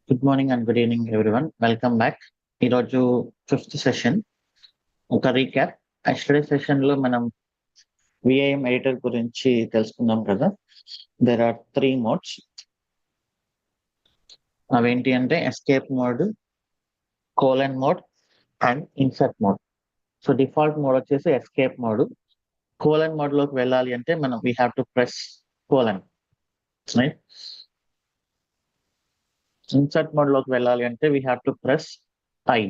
Good morning and good evening everyone. Welcome back. ఈరోజు fifth session. ఒక recap. Yesterday session లో మనం VIM editor గురించి తెలుసుకున్నాం కదా. There are 3 modes. అవేంటి అంటే escape mode, colon mode and insert mode. So default mode వచ్చేసి ఎస్కేప్ మోడ్. కోలన్ మోడ్ లోకి వెళ్ళాలి అంటే మనం we have to press colon, right. Insert mode లోకి వెళ్ళాలి అంటే we have to press I.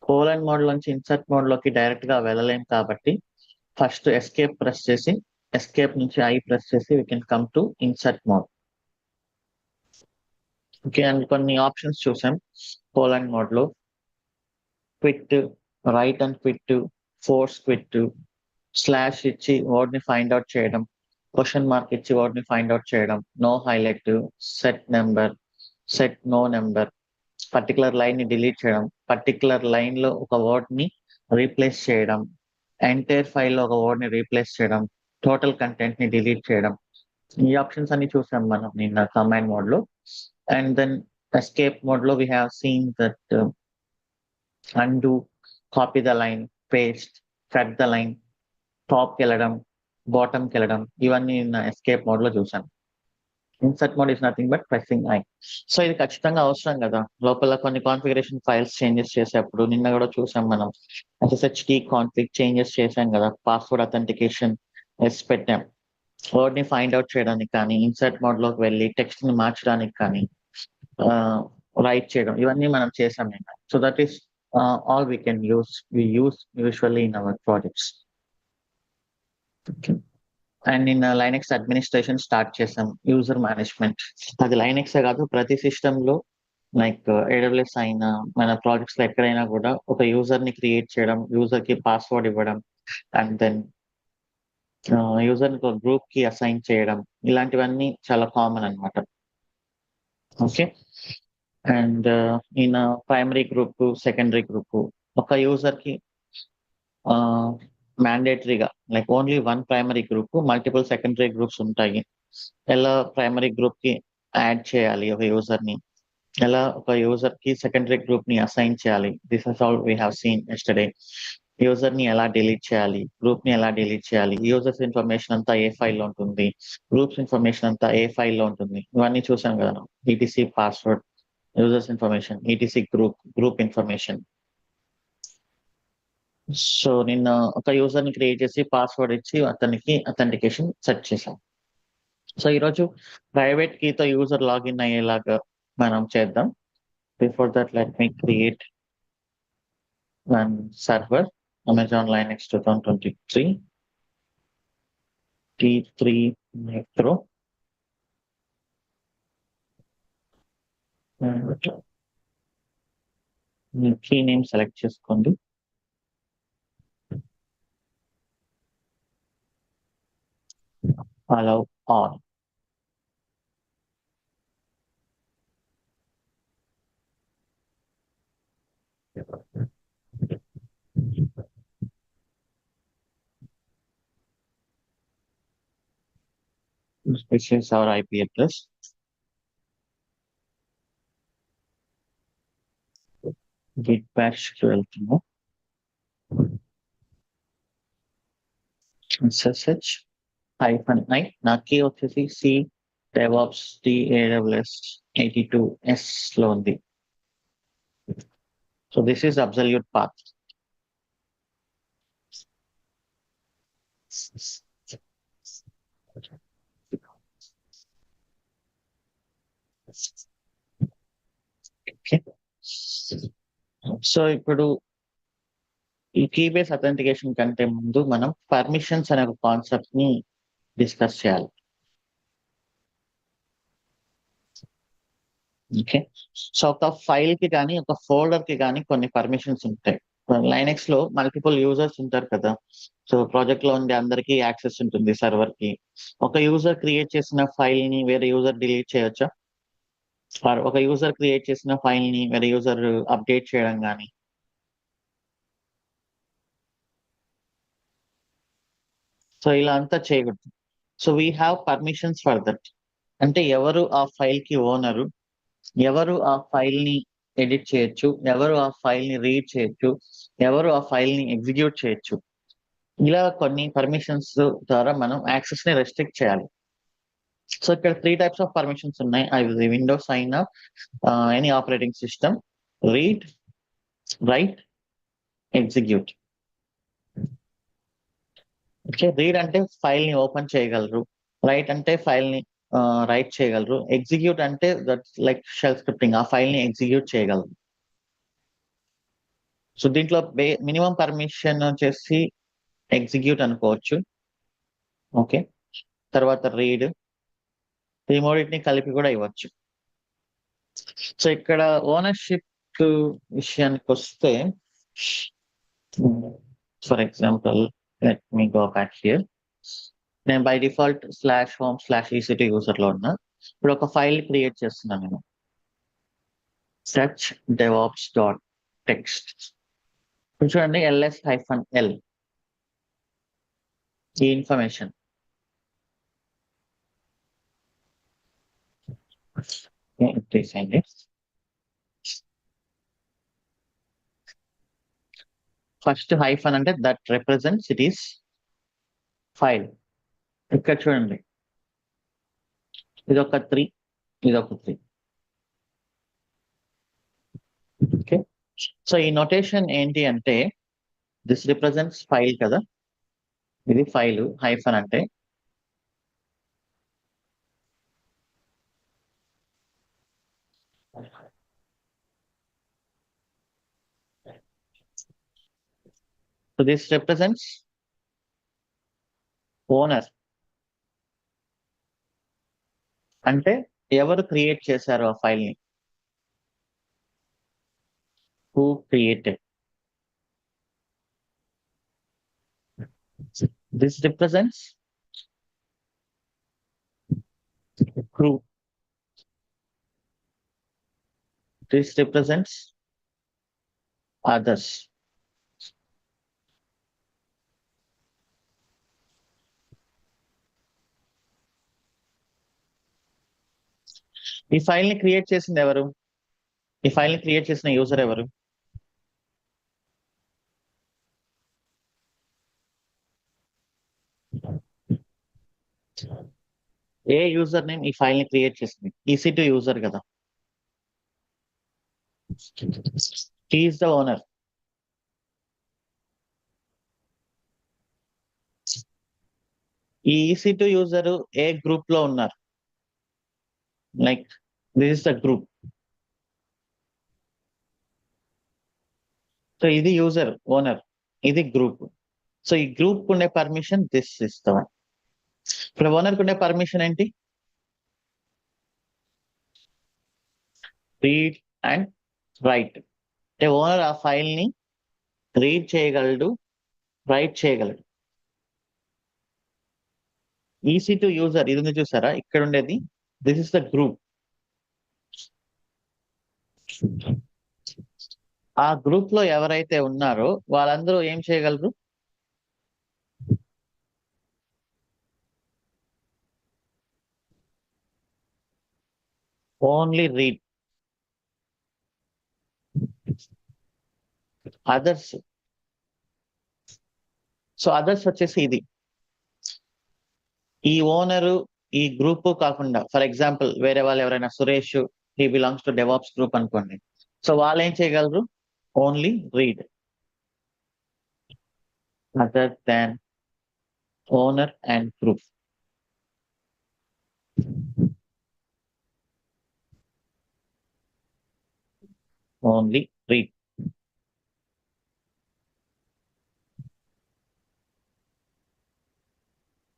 Colon mode నుంచి ఇన్సర్ట్ మోడ్ లోకి డైరెక్ట్ గా వెళ్ళలేం కాబట్టి ఫస్ట్ ఎస్కేప్ ప్రెస్ చేసి, ఎస్కేప్ నుంచి ఐ ప్రెస్ చేసి we can come to insert mode. Okay, and కొన్ని ఆప్షన్స్ చూసాం కోలన్ మోడ్ లో. Quit, write and quit, force quit, slash ఇచ్చి వర్డ్ ని ఫైండ్ అవుట్ చేయడం, క్వశ్చన్ మార్క్ ఇచ్చి వర్డ్ ని ఫైండ్ అవుట్ చేయడం, no highlight, set number, set no number, particular line ని డిలీట్ చేయడం, పర్టికులర్ లైన్ లో ఒక వర్డ్ ని రీప్లేస్ చేయడం, ఎంటైర్ ఫైల్ లో ఒక వర్డ్ ని రీప్లేస్ చేయడం, టోటల్ కంటెంట్ ని డిలీట్ చేయడం. ఈ ఆప్షన్స్ అన్ని చూసాం మనం నిన్న కమాండ్ మోడ్ లో. అండ్ దెన్ ఎస్కేప్ మోడ్ లో we have seen that undo, copy the line, paste, cut the line, top కి వెళ్ళడం, బాటమ్ కి వెళ్ళడం, ఇవన్నీ నిన్న ఎస్కేప్ మోడ్ లో చూసాం. Insert mode is nothing but pressing I. So ఇది ఖచ్చితంగా అవసరం కదా, లోపల కొన్ని కాన్ఫిగరేషన్ ఫైల్స్ చేంజెస్ చేసేప్పుడు. నిన్న కూడా చూసాం మనం SSH కాన్ఫిగ్ చేంజెస్ చేసాం కదా, పాస్వర్డ్ అథెంటికేషన్ ఎస్ పెట్టాం. వర్డ్ ని ఫైండ్ అవుట్ చేయడానికి కానీ, ఇన్సర్ట్ మోడ్ లోకి వెళ్ళి టెక్స్ట్ ని మార్చడానికి కానీ, రైట్ చేయడం, ఇవన్నీ మనం చేసాం నిన్న. So that is all we can use usually in our projects. And నిన్న లైనెక్స్ అడ్మినిస్ట్రేషన్ స్టార్ట్ చేసాం, యూజర్ మేనేజ్మెంట్. అది లైనెక్సే కాదు, ప్రతి సిస్టమ్ లో లైక్ AWS అయినా మన ప్రాజెక్ట్స్ లో ఎక్కడైనా కూడా ఒక యూజర్ ని క్రియేట్ చేయడం, యూజర్ కి పాస్వర్డ్ ఇవ్వడం, అండ్ దెన్ యూజర్ ని ఒక గ్రూప్ కి అసైన్ చేయడం, ఇలాంటివన్నీ చాలా కామన్ అన్నమాట. ఓకే, అండ్ ఈయన ప్రైమరీ గ్రూప్, సెకండరీ గ్రూప్, ఒక యూజర్ కి మ్యాండేటరీగా like only one primary group, multiple secondary groups ఉంటాయి. ఎలా ప్రైమరీ గ్రూప్ కి యాడ్ చేయాలి ఒక యూజర్ ని, ఎలా ఒక యూజర్ కి సెకండరీ గ్రూప్ ని అసైన్ చేయాలి, this is all we have scene yesterday. User ని ఎలా డిలీట్ చేయాలి, గ్రూప్ ని ఎలా డిలీట్ చేయాలి, యూజర్స్ ఇన్ఫర్మేషన్ అంతా ఏ ఫైల్లో ఉంటుంది, గ్రూప్స్ ఇన్ఫర్మేషన్ అంతా ఏ ఫైల్లో ఉంటుంది, ఇవన్నీ చూసాం కదా. ETC password, users information, ETC group information. So నిన్న ఒక యూజర్ ని క్రియేట్ చేసి పాస్వర్డ్ ఇచ్చి అతనికి అథెంటికేషన్ సెట్ చేసాం. సో ఈరోజు ప్రైవేట్ కీతో యూజర్ లాగిన్ అయ్యేలాగా మనం చేద్దాం. Before that let me create one server, Amazon Linux 2023 T3 Micro. మీ కీ నేమ్ సెలెక్ట్ చేసుకోండి. Allow all. This is our IP address. Git bash కి వెళ్తున్నాం. SSH -i. నా కీ వచ్చేసి C DevOps TAWS 82S లో ఉంది. So this is absolute path. So ఇప్పుడు ఈ కీ బేస్ అథెంటికేషన్ కంటే ముందు మనం పర్మిషన్స్ అనే ఒక కాన్సెప్ట్ ని డిస్కస్ చేయాలి. ఓకే, సో ఒక ఫైల్ కి కానీ ఒక ఫోల్డర్ కి కానీ కొన్ని పర్మిషన్స్ ఉంటాయి. లైనెక్స్ లో మల్టిపుల్ యూజర్స్ ఉంటారు కదా. సో ప్రాజెక్ట్ లో ఉండే అందరికీ యాక్సెస్ ఉంటుంది సర్వర్ కి. ఒక యూజర్ క్రియేట్ చేసిన ఫైల్ ని వేరే యూజర్ డిలీట్ చేయొచ్చా? ఒక యూజర్ క్రియేట్ చేసిన ఫైల్ ని వేరే యూజర్ అప్డేట్ చేయడం కానీ. సో ఇలా అంతా చేయకూడదు. So we have permissions for that. అంటే ఎవరు ఆ ఫైల్ కి ఓనరు, ఎవరు ఆ ఫైల్ ని ఎడిట్ చేయొచ్చు, ఎవరు ఆ ఫైల్ ని రీడ్ చేయొచ్చు, ఎవరు ఆ ఫైల్ ని ఎగ్జిక్యూట్ చేయొచ్చు. ఇలా కొన్ని పర్మిషన్స్ ద్వారా మనం యాక్సెస్ ని రెస్ట్రిక్ట్ చేయాలి. సో ఇక్కడ 3 types ఆఫ్ పర్మిషన్స్ ఉన్నాయి. అవి విండోస్ అయినా any operating system. Read, right, execute. Okay, read అంటే ఫైల్ ని ఓపెన్ చేయగలరు, రైట్ అంటే ఫైల్ ని రైట్ చేయగలరు, ఎగ్జిక్యూట్ అంటే దట్ లైక్ షెల్ స్క్రిప్టింగ్, ఆ ఫైల్ ని ఎగ్జిక్యూట్ చేయగలరు. సో దీంట్లో మినిమం పర్మిషన్ వచ్చేసి ఎగ్జిక్యూట్ అనుకోవచ్చు. ఓకే, తర్వాత రీడ్, ఈ మూడింటిని కలిపి కూడా ఇవ్వచ్చు. సో ఇక్కడ ఓనర్షిప్ విషయానికి వస్తే, for example let me go back here. నేను బై డిఫాల్ట్ /home/ect యూజర్ లో ఉన్నా. ఇప్పుడు ఒక ఫైల్ క్రియేట్ చేస్తున్నాను నేను, సెర్చ్ డెవాప్స్ డాట్ టెక్స్ట్. చూడండి, ls-l ఈ ఇన్ఫర్మేషన్. తీసేయండి. ఫస్ట్ హైఫన్ అంటే that represents it is file. ఇక్కడ చూడండి, ఇదొక 3, ఇదొక 3. ఓకే, సో ఈ నొటేషన్ ఏంటి అంటే, దిస్ రిప్రజెంట్స్ ఫైల్ కదా, ఇది ఫైల్ హైఫన్ అంటే. సో దిస్ రిప్రజెంట్స్ ఓనర్, అంటే ఎవరు క్రియేట్ చేశారు ఆ ఫైల్ ని, who created. This represents group, this represents others. ఈ ఫైల్ ని క్రియేట్ చేసింది ఎవరు, ఈ ఫైల్ ని క్రియేట్ చేసిన యూజర్ ఎవరు? ఏ యూజర్ నేమ్ ఈ ఫైల్ ని క్రియేట్ చేసింది? EC2 యూజర్ కదా, ఈస్ ద ఓనర్. ఈ EC2 యూజర్ ఏ గ్రూప్ లో ఉన్నారు? Like this is the group. So ఇది యూజర్ ఓనర్, ఇది గ్రూప్. సో ఈ గ్రూప్ ఉండే పర్మిషన్ దిస్ ఇస్తాం. ఇప్పుడు ఓనర్ ఉండే పర్మిషన్ ఏంటి? Read and right. అంటే ఓనర్ ఆ ఫైల్ ని రీడ్ చేయగలడు, రైట్ చేయగలడు. EC2 యూజర్ ఇది ఉంది చూసారా ఇక్కడ ఉండేది, దిస్ ఇస్ ద గ్రూప్. ఆ గ్రూప్ లో ఎవరైతే ఉన్నారో వాళ్ళందరూ ఏం చేయగలరు? Only read. Others, so others వచ్చేసి ఇది, ఈ ఓనరు ఈ గ్రూప్ కాకుండా, ఫర్ ఎగ్జాంపుల్ వేరే వాళ్ళు ఎవరైనా Suresh, he belongs to DevOps group అనుకోండి. సో వాళ్ళు ఏం చేయగలరు? Only read, other than owner and group. Only read.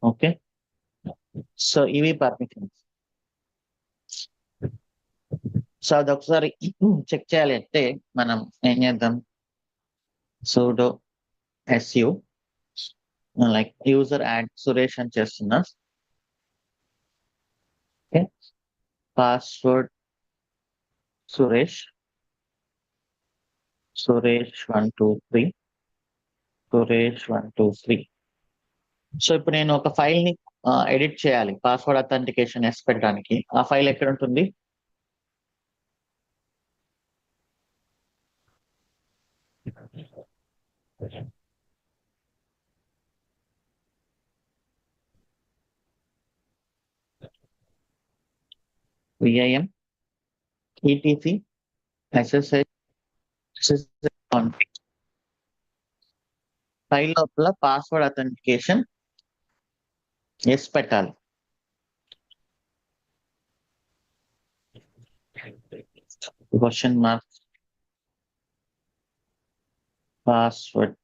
Okay, so ఇవి పర్మిషన్స్. సో అది ఒకసారి చెక్ చేయాలి అంటే మనం ఏం చేద్దాం, sudo su like user add Suresh అని చేస్తున్నా. Okay, password Suresh, Suresh 123, Suresh 123. So ఇప్పుడు నేను ఒక ఫైల్ ని ఎడిట్ చేయాలి పాస్వర్డ్ అథెంటికేషన్ ఎస్ పెట్టడానికి. ఆ ఫైల్ ఎక్కడ ఉంటుంది? విఐఎం ఈటీసీ ఎస్ఎస్హెచ్ ఫైల్ లోపల పాస్వర్డ్ అథెంటికేషన్ ఎస్ పెట్టాలి. Question mark password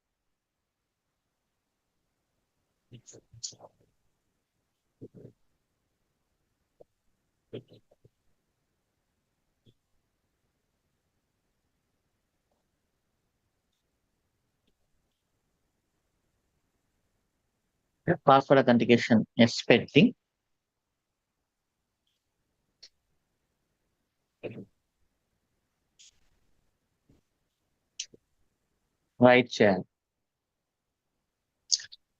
password authentication yes పెట్టి రైట్ చేయాలి.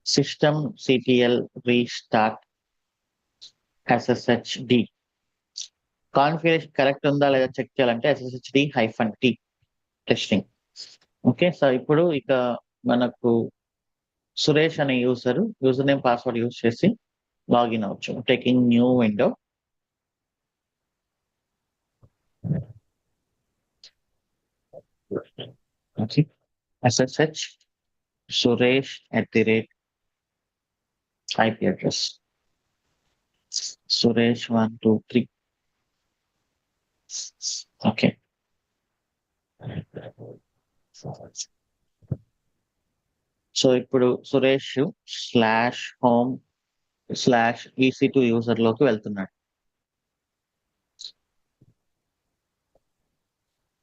Systemctl restart SSHD configuration correct ఉందా లేదా చెక్ చేయాలంటే SSHD-T టెస్టింగ్. ఓకే, సో ఇప్పుడు ఇక మనకు సురేష్ అనే యూజర్ నేమ్ పాస్వర్డ్ యూజ్ చేసి లాగిన్ అవ్వచ్చు. Taking new window. SSH Suresh @ IP address Suresh 123. Okay, so ఇప్పుడు సురేష్ /home/EC2 యూజర్ లోకి వెళ్తున్నాడు.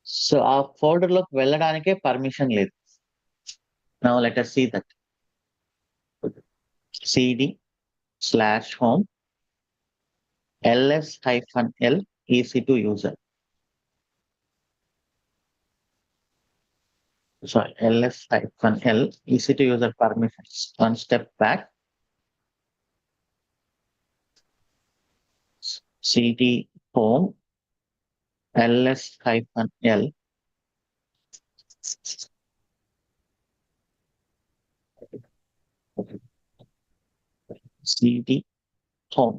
సో ఆ ఫోల్డర్ లోకి వెళ్ళడానికే పర్మిషన్ లేదు. Now let us see that. cd/home ls-l EC2 user. Sorry, ls-l EC2 user permissions. One step back. cd home ls-l cd home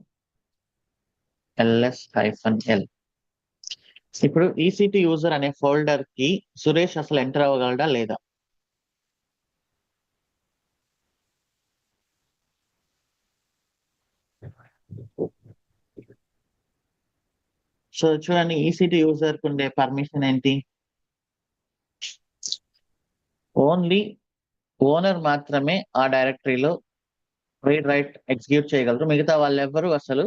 ls-l. ఇప్పుడు EC2 user అనే folder కి సురేష్ అసలు enter అవ్వగలడా లేదా? సో చూడండి, EC2 user కు ఉండే permission ఏంటి? Only owner మాత్రమే ఆ డైరెక్టరీలో రీడ్ రైట్ ఎగ్జిక్యూట్ చేయగలరు. మిగతా వాళ్ళెవ్వరూ అసలు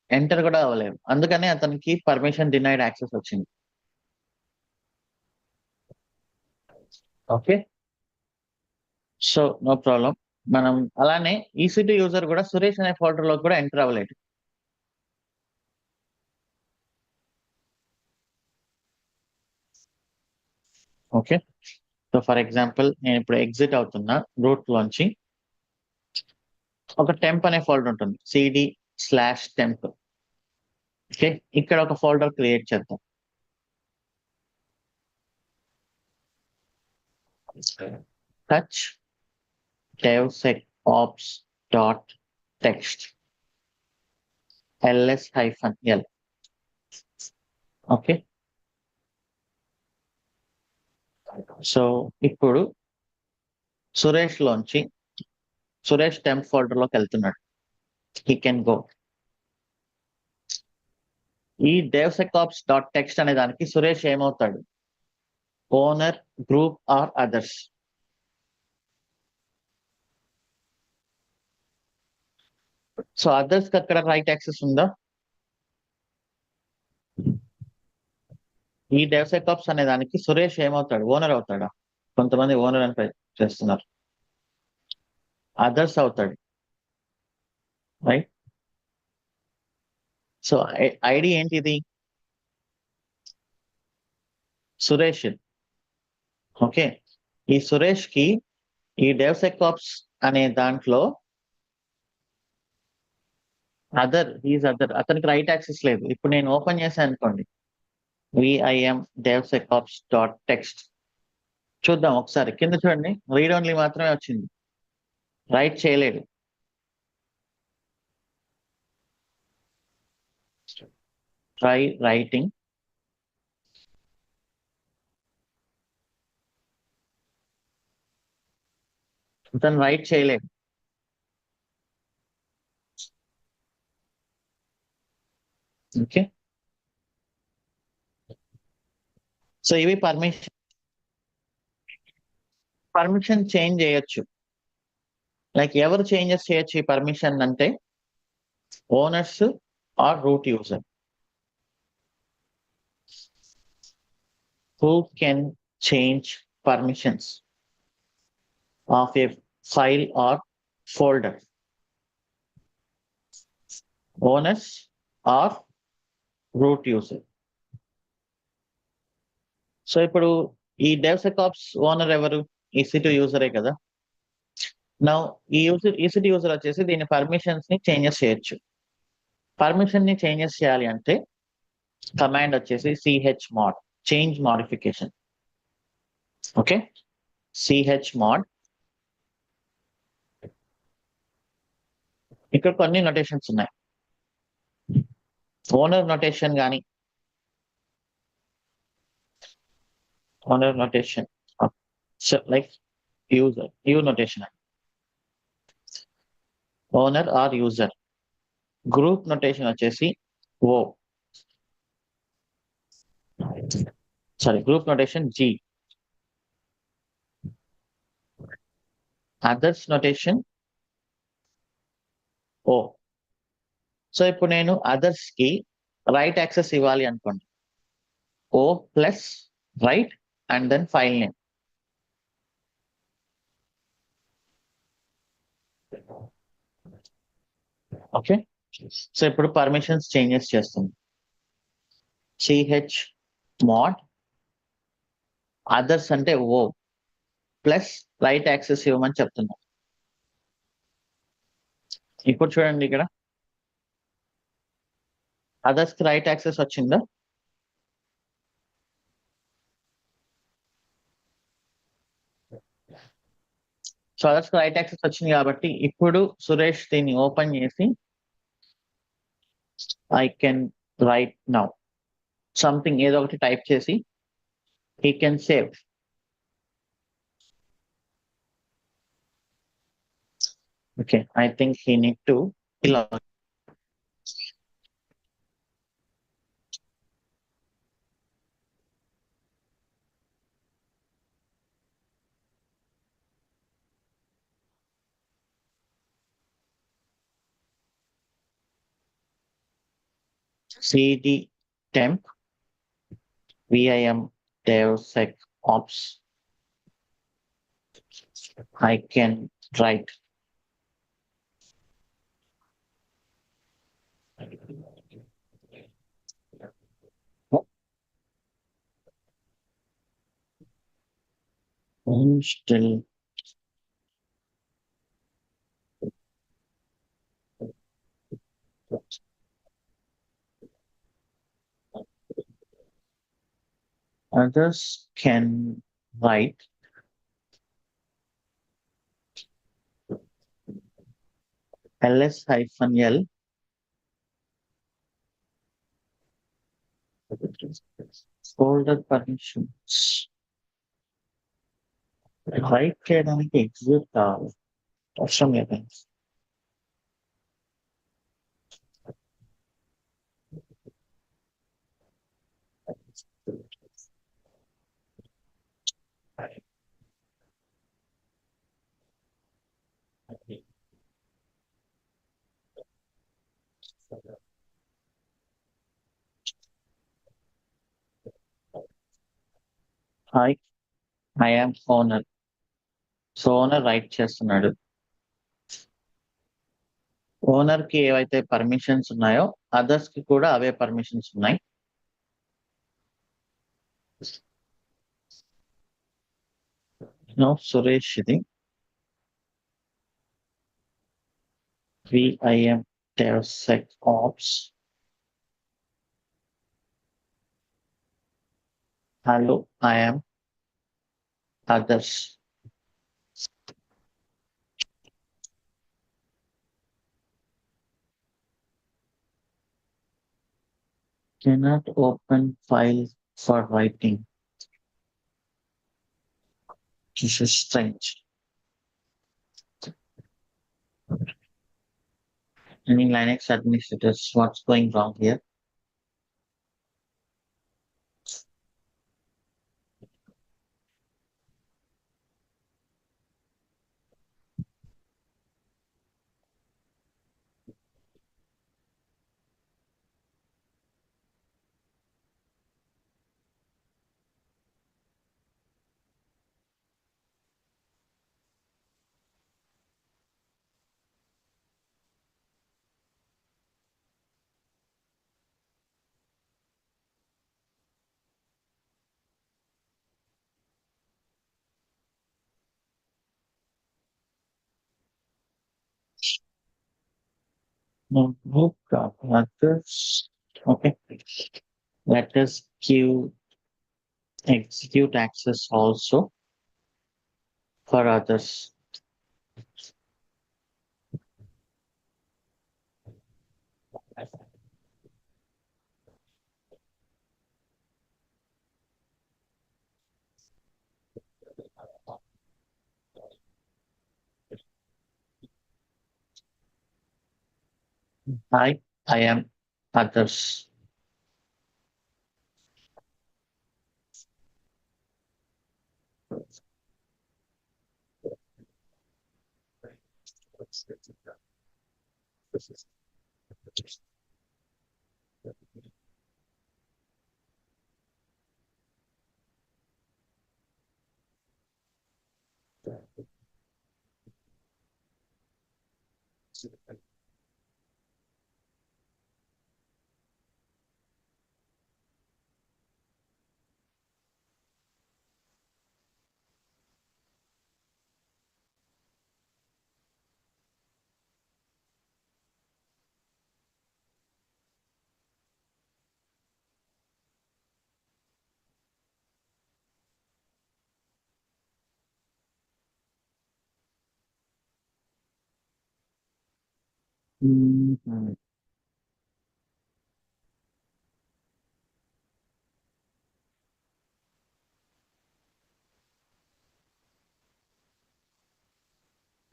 ఎంటర్ కూడా అవ్వలేరు. అందుకనే అతనికి పర్మిషన్ డినైడ్ యాక్సెస్ వచ్చింది. Okay, so no problem. మనం అలానే EC2 యూజర్ కూడా సురేష్ అనే ఫోల్డర్ లో కూడా ఎంటర్ అవ్వలేదు. ఓకే, సో ఫర్ ఎగ్జాంపుల్ నేను ఇప్పుడు ఎగ్జిట్ అవుతున్నా రూట్ లోంచి. ఒక టెంప్ అనే ఫోల్డర్ ఉంటుంది, cd/temp. ఓకే, ఇక్కడ ఒక ఫోల్డర్ క్రియేట్ చేద్దాం. Touch devsecops.txt ls-l. Okay, so ఇప్పుడు సురేష్ టెంప్ ఫోల్డర్ లోకి వెళ్తున్నాడు. He can go. ఈ devsecops.txt అనే దానికి సురేష్ ఏమవుతాడు? Owner, group or others. So others కి అక్కడ రైట్ యాక్సెస్ ఉందా? ఈ devsecops అనే దానికి సురేష్ ఏమవుతాడు? ఓనర్ అవుతాడా? కొంతమంది ఓనర్ అని చేస్తున్నారు. అదర్స్ అవుతాడు, రైట్? సో ఐడి ఏంటిది? సురేష్. ఓకే, ఈ సురేష్ కి ఈ devsecops అనే దాంట్లో అదర్ అతనికి రైట్ యాక్సెస్ లేదు. ఇప్పుడు నేను ఓపెన్ చేశాను అనుకోండి, విఐఎం devsecops డాట్ టెక్స్ట్ చూద్దాం ఒకసారి. కింద చూడండి, రీడ్ ఓన్లీ మాత్రమే వచ్చింది, రైట్ చేయలేడు. Try writing. అతను రైట్ చేయలేడు. ఓకే, సో ఇవి పర్మిషన్ చేంజ్ చేయొచ్చు. లైక్ ఎవరు చేంజెస్ చేయొచ్చు ఈ పర్మిషన్ అంటే, owners or root user. Who can change permissions of a file or folder? Owners or root user. So ఇప్పుడు ఈ డెవ్సెకాప్స్ ఓనర్ ఎవరు? EC2 యూజరే కదా. నా ఈ EC2 యూజర్ వచ్చేసి దీని పర్మిషన్స్ ని చేంజెస్ చేయొచ్చు. పర్మిషన్ ని చేంజెస్ చేయాలి అంటే కమాండ్ వచ్చేసి chmod, change modification. Okay, chmod. ఇక్కడ కొన్ని నొటేషన్స్ ఉన్నాయి. ఓనర్ నొటేషన్ కానీ, owner notation like user, U notation, owner or user. Group notation వచ్చేసి O, sorry, group notation G. Others notation O. So ఇప్పుడు నేను అదర్స్ కి రైట్ యాక్సెస్ ఇవ్వాలి అనుకోండి, O plus write and then file name. Okay, so ఇప్పుడు permissions changes చేస్తుంది. chmod others అంటే O plus write access ఇవ్వమని చెప్తున్నా. ఇప్పుడు చూడండి, ఇక్కడ అదర్స్ కి రైట్ యాక్సెస్ వచ్చిందా? సో అదర్స్ కి రైట్ యాక్సెస్ వచ్చింది కాబట్టి ఇప్పుడు సురేష్ దీన్ని ఓపెన్ చేసి I can write now something ఏదో ఒకటి టైప్ చేసి he can save. Okay, I think he need to log. cd temp vim devsecops. I can write. Still others can write ls-l folder permissions. Write చేయడానికి exit కావాలి, అవసరం లేదండి. Hi, I am owner. So owner write చేస్తున్నాడు. Owner కి ఏవైతే permissions ఉన్నాయో others కి కూడా అవే పర్మిషన్స్ ఉన్నాయి. నో సురేష్ ఇది VIM DevSecOps. Hello, I am others. Cannot open file for writing. This is strange. Any Linux administrators, what's going wrong here? Notebook others. Okay. Let us give execute access also for others. I am others. Mhm.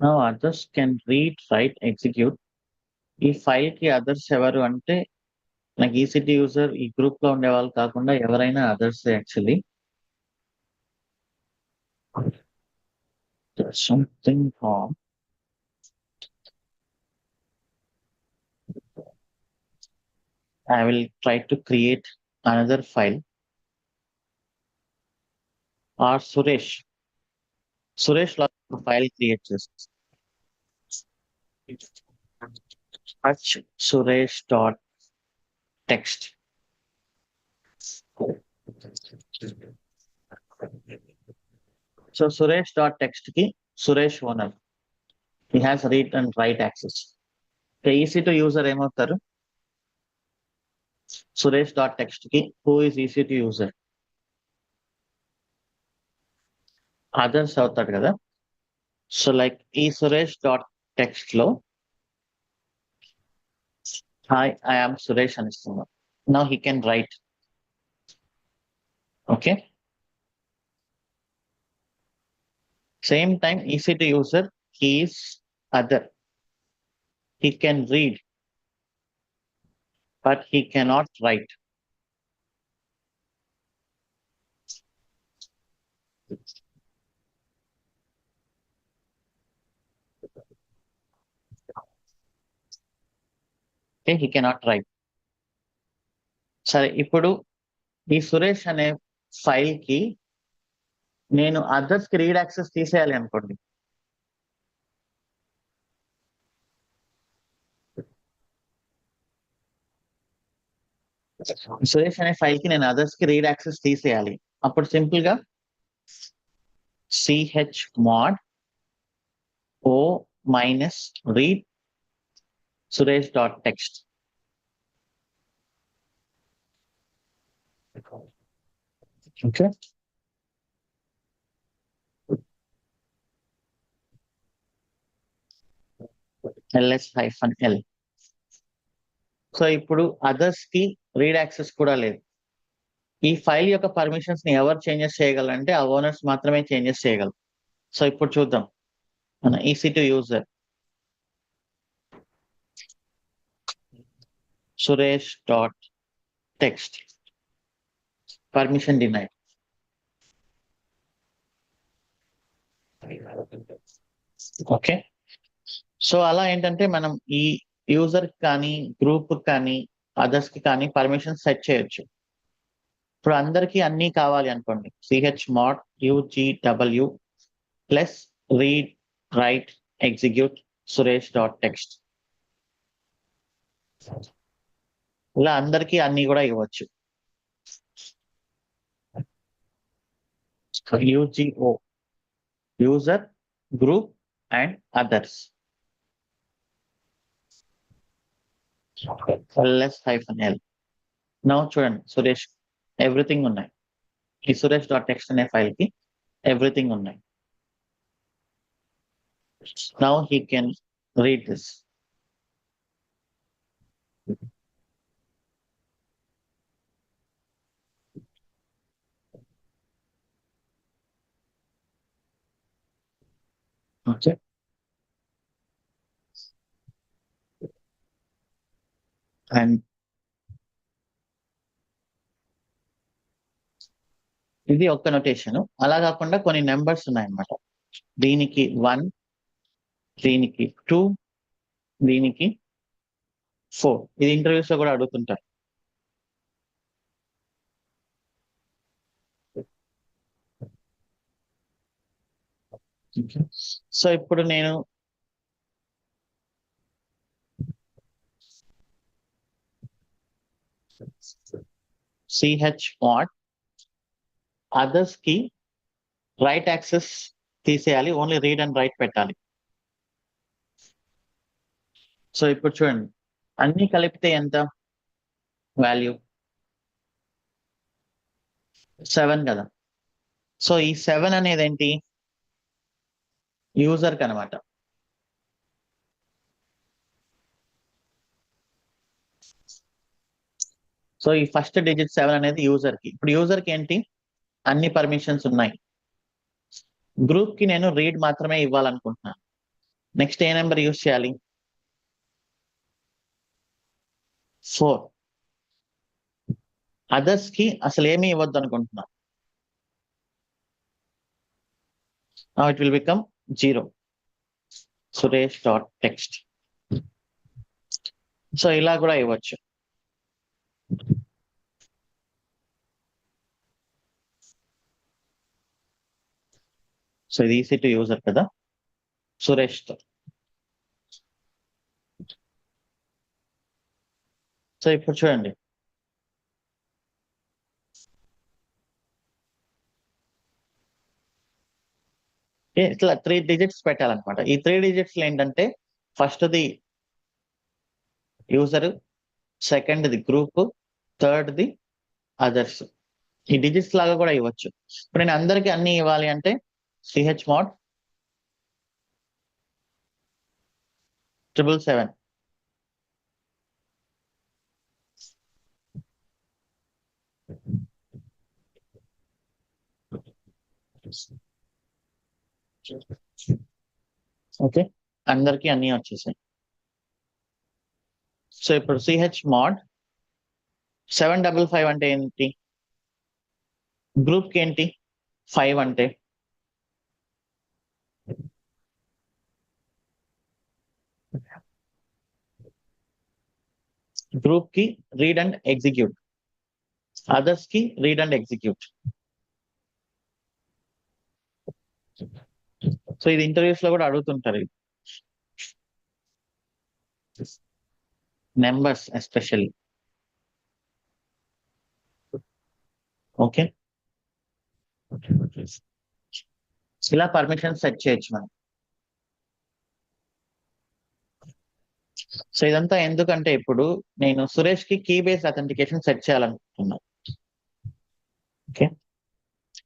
Now others can read, write, execute. ఈ file కి others ఎవరు అంటే నాకు ECT user ఈ group లో ఉండే వాళ్ళు కాకుండా ఎవరైనా others actually something wrong. I will try to create another file or Suresh లో ఒక ఫైల్ క్రియేట్ చేస్తుంది. Suresh dot text. So Suresh dot text ki Suresh owner. He has read and write access. EC two user ఏమవుతారు? Suresh dot text కి who is EC two user others అవుతాడు కదా. So like ఈ Suresh dot text లో hi I am Suresh అని ఇస్తున్నాం. Now he can write. Okay, same time EC two user he's other. He can read but he cannot write. Okay, he cannot write. సరే, ఇప్పుడు ఈ సురేష్ అనే ఫైల్ కి నేను అదర్స్ కి రీడ్ యాక్సెస్ తీసేయాలి అనుకోండి. సురేష్ అనే ఫైల్ కి నేను అదర్స్ కి రీడ్ యాక్సెస్ తీసేయాలి. అప్పుడు సింపుల్ గా chmod o minus read suresh.text. Okay. ls-l. So ఇప్పుడు అదర్స్ కి రీడ్ యాక్సెస్ కూడా లేదు. ఈ ఫైల్ యొక్క పర్మిషన్స్ ని ఎవరు చేంజెస్ చేయగలంటే ఆ ఓనర్స్ మాత్రమే చేంజెస్ చేయగలరు. సో ఇప్పుడు చూద్దాం మన EC2 user suresh.text permission denied. Okay. So అలా ఏంటంటే మనం ఈ యూజర్ కానీ గ్రూప్ కానీ అదర్స్ కి కానీ పర్మిషన్ సెట్ చేయొచ్చు. ఇప్పుడు అందరికీ అన్నీ కావాలి అనుకోండి, chmod ugw plus read write execute suresh.text. ఇలా అందరికీ అన్ని కూడా ఇవ్వచ్చు. UGO user group and others ls-l. Now చూడండి సురేష్ ఎవ్రీథింగ్ ఉన్నాయి. ఈ suresh.text అనే ఫైల్ కి ఎవ్రీథింగ్ ఉన్నాయి. Now he can read this. Okay. And ఇది ఒక్క నొటేషన్. అలా కాకుండా కొన్ని నెంబర్స్ ఉన్నాయన్నమాట. దీనికి 1, దీనికి 2, దీనికి 4. ఇది ఇంటర్వ్యూస్ లో కూడా అడుగుతుంటారు. సో ఇప్పుడు నేను chmod అదర్స్ కి రైట్ యాక్సెస్ తీసేయాలి, ఓన్లీ రీడ్ అండ్ రైట్ పెట్టాలి. సో ఇప్పుడు చూడండి అన్ని కలిపితే ఎంత వాల్యూ 7 కదా. సో ఈ 7 అనేది ఏంటి యూజర్ కి అనమాట. సో ఈ ఫస్ట్ డిజిట్ 7 అనేది యూజర్ కి. ఇప్పుడు యూజర్ కి ఏంటి అన్ని పర్మిషన్స్ ఉన్నాయి. గ్రూప్ కి నేను రీడ్ మాత్రమే ఇవ్వాలనుకుంటున్నాను. నెక్స్ట్ ఏ నెంబర్ యూజ్ చేయాలి 4. అదర్స్ కి అసలు ఏమీ ఇవ్వద్దు అనుకుంటున్నాను. Now it will become 0. suresh.text. So ఇలా కూడా ఇవ్వచ్చు. సో ఇది EC2 యూజర్ కదా సురేష్ తో. సో ఇప్పుడు చూడండి ఇట్లా 3 డిజిట్స్ పెట్టాలన్నమాట. ఈ 3 డిజిట్స్ ఏంటంటే ఫస్ట్ది యూజర్, సెకండ్ది గ్రూప్, థర్డ్ది అదర్స్. ఈ డిజిట్స్ లాగా కూడా ఇవ్వచ్చు. ఇప్పుడు నేను అందరికి అన్ని ఇవ్వాలి అంటే chmod 777. ఓకే, అందరికి అన్ని వచ్చేసాయి. సో ఇప్పుడు chmod 755 అంటే ఏంటి గ్రూప్ కి ఏంటి 5 అంటే గ్రూప్ కి రీడ్ అండ్ ఎగ్జిక్యూట్, అదర్స్ కి రీడ్ అండ్ ఎగ్జిక్యూట్. సో ఇది ఇంటర్వ్యూస్ లో కూడా అడుగుతుంటారు. Numbers especially. ఓకే, ఇలా పర్మిషన్ సెట్ చేయొచ్చు మనం. సో ఇదంతా ఎందుకంటే ఇప్పుడు నేను సురేష్ కి కీ బేస్డ్ అథెంటికేషన్ సెట్ చేయాలనుకుంటున్నా. ఓకే,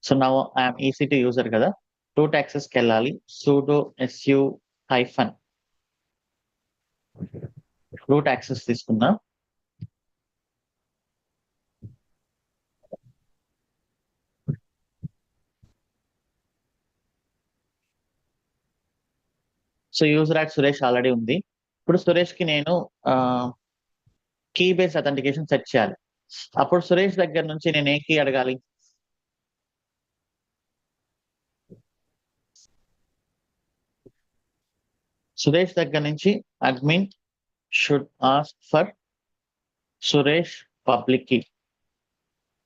సో నా ఐఎమ్ ఈసీ2 యూజర్ కదా, రూట్ యాక్సెస్కి వెళ్ళాలి, sudo su hyphen root access తీసుకున్నా. So user add Suresh already ఉంది. ఇప్పుడు సురేష్ కి నేను కీ బేస్డ్ అథెంటికేషన్ సెట్ చేయాలి. అప్పుడు సురేష్ దగ్గర నుంచి నేను ఏ కీ అడగాలి? సురేష్ దగ్గర నుంచి admin should ask for Suresh public key.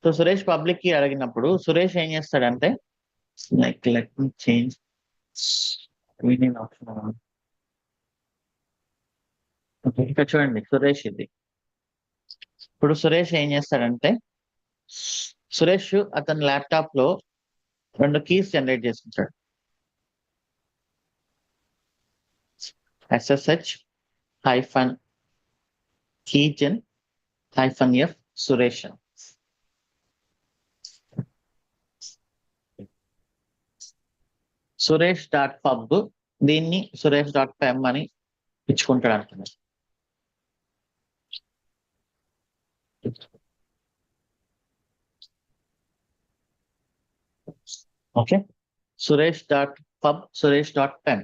So Suresh public key అడిగినప్పుడు సురేష్ ఏం చేస్తాడంటే, like let me change option. ఇక్కడ చూడండి సురేష్ ఇది. ఇప్పుడు సురేష్ ఏం చేస్తాడంటే, సురేష్ అతని ల్యాప్టాప్ లో 2 కీస్ జనరేట్ చేసుకుంటాడు. SSH hyphen keygen hyphen F Suresh. Suresh dot pub దీన్ని సురేష్ డాట్ పెమ్ అని ఇచ్చుకుంటాడు అనుకున్నాను. Okay, Suresh dot pub Suresh dot pem.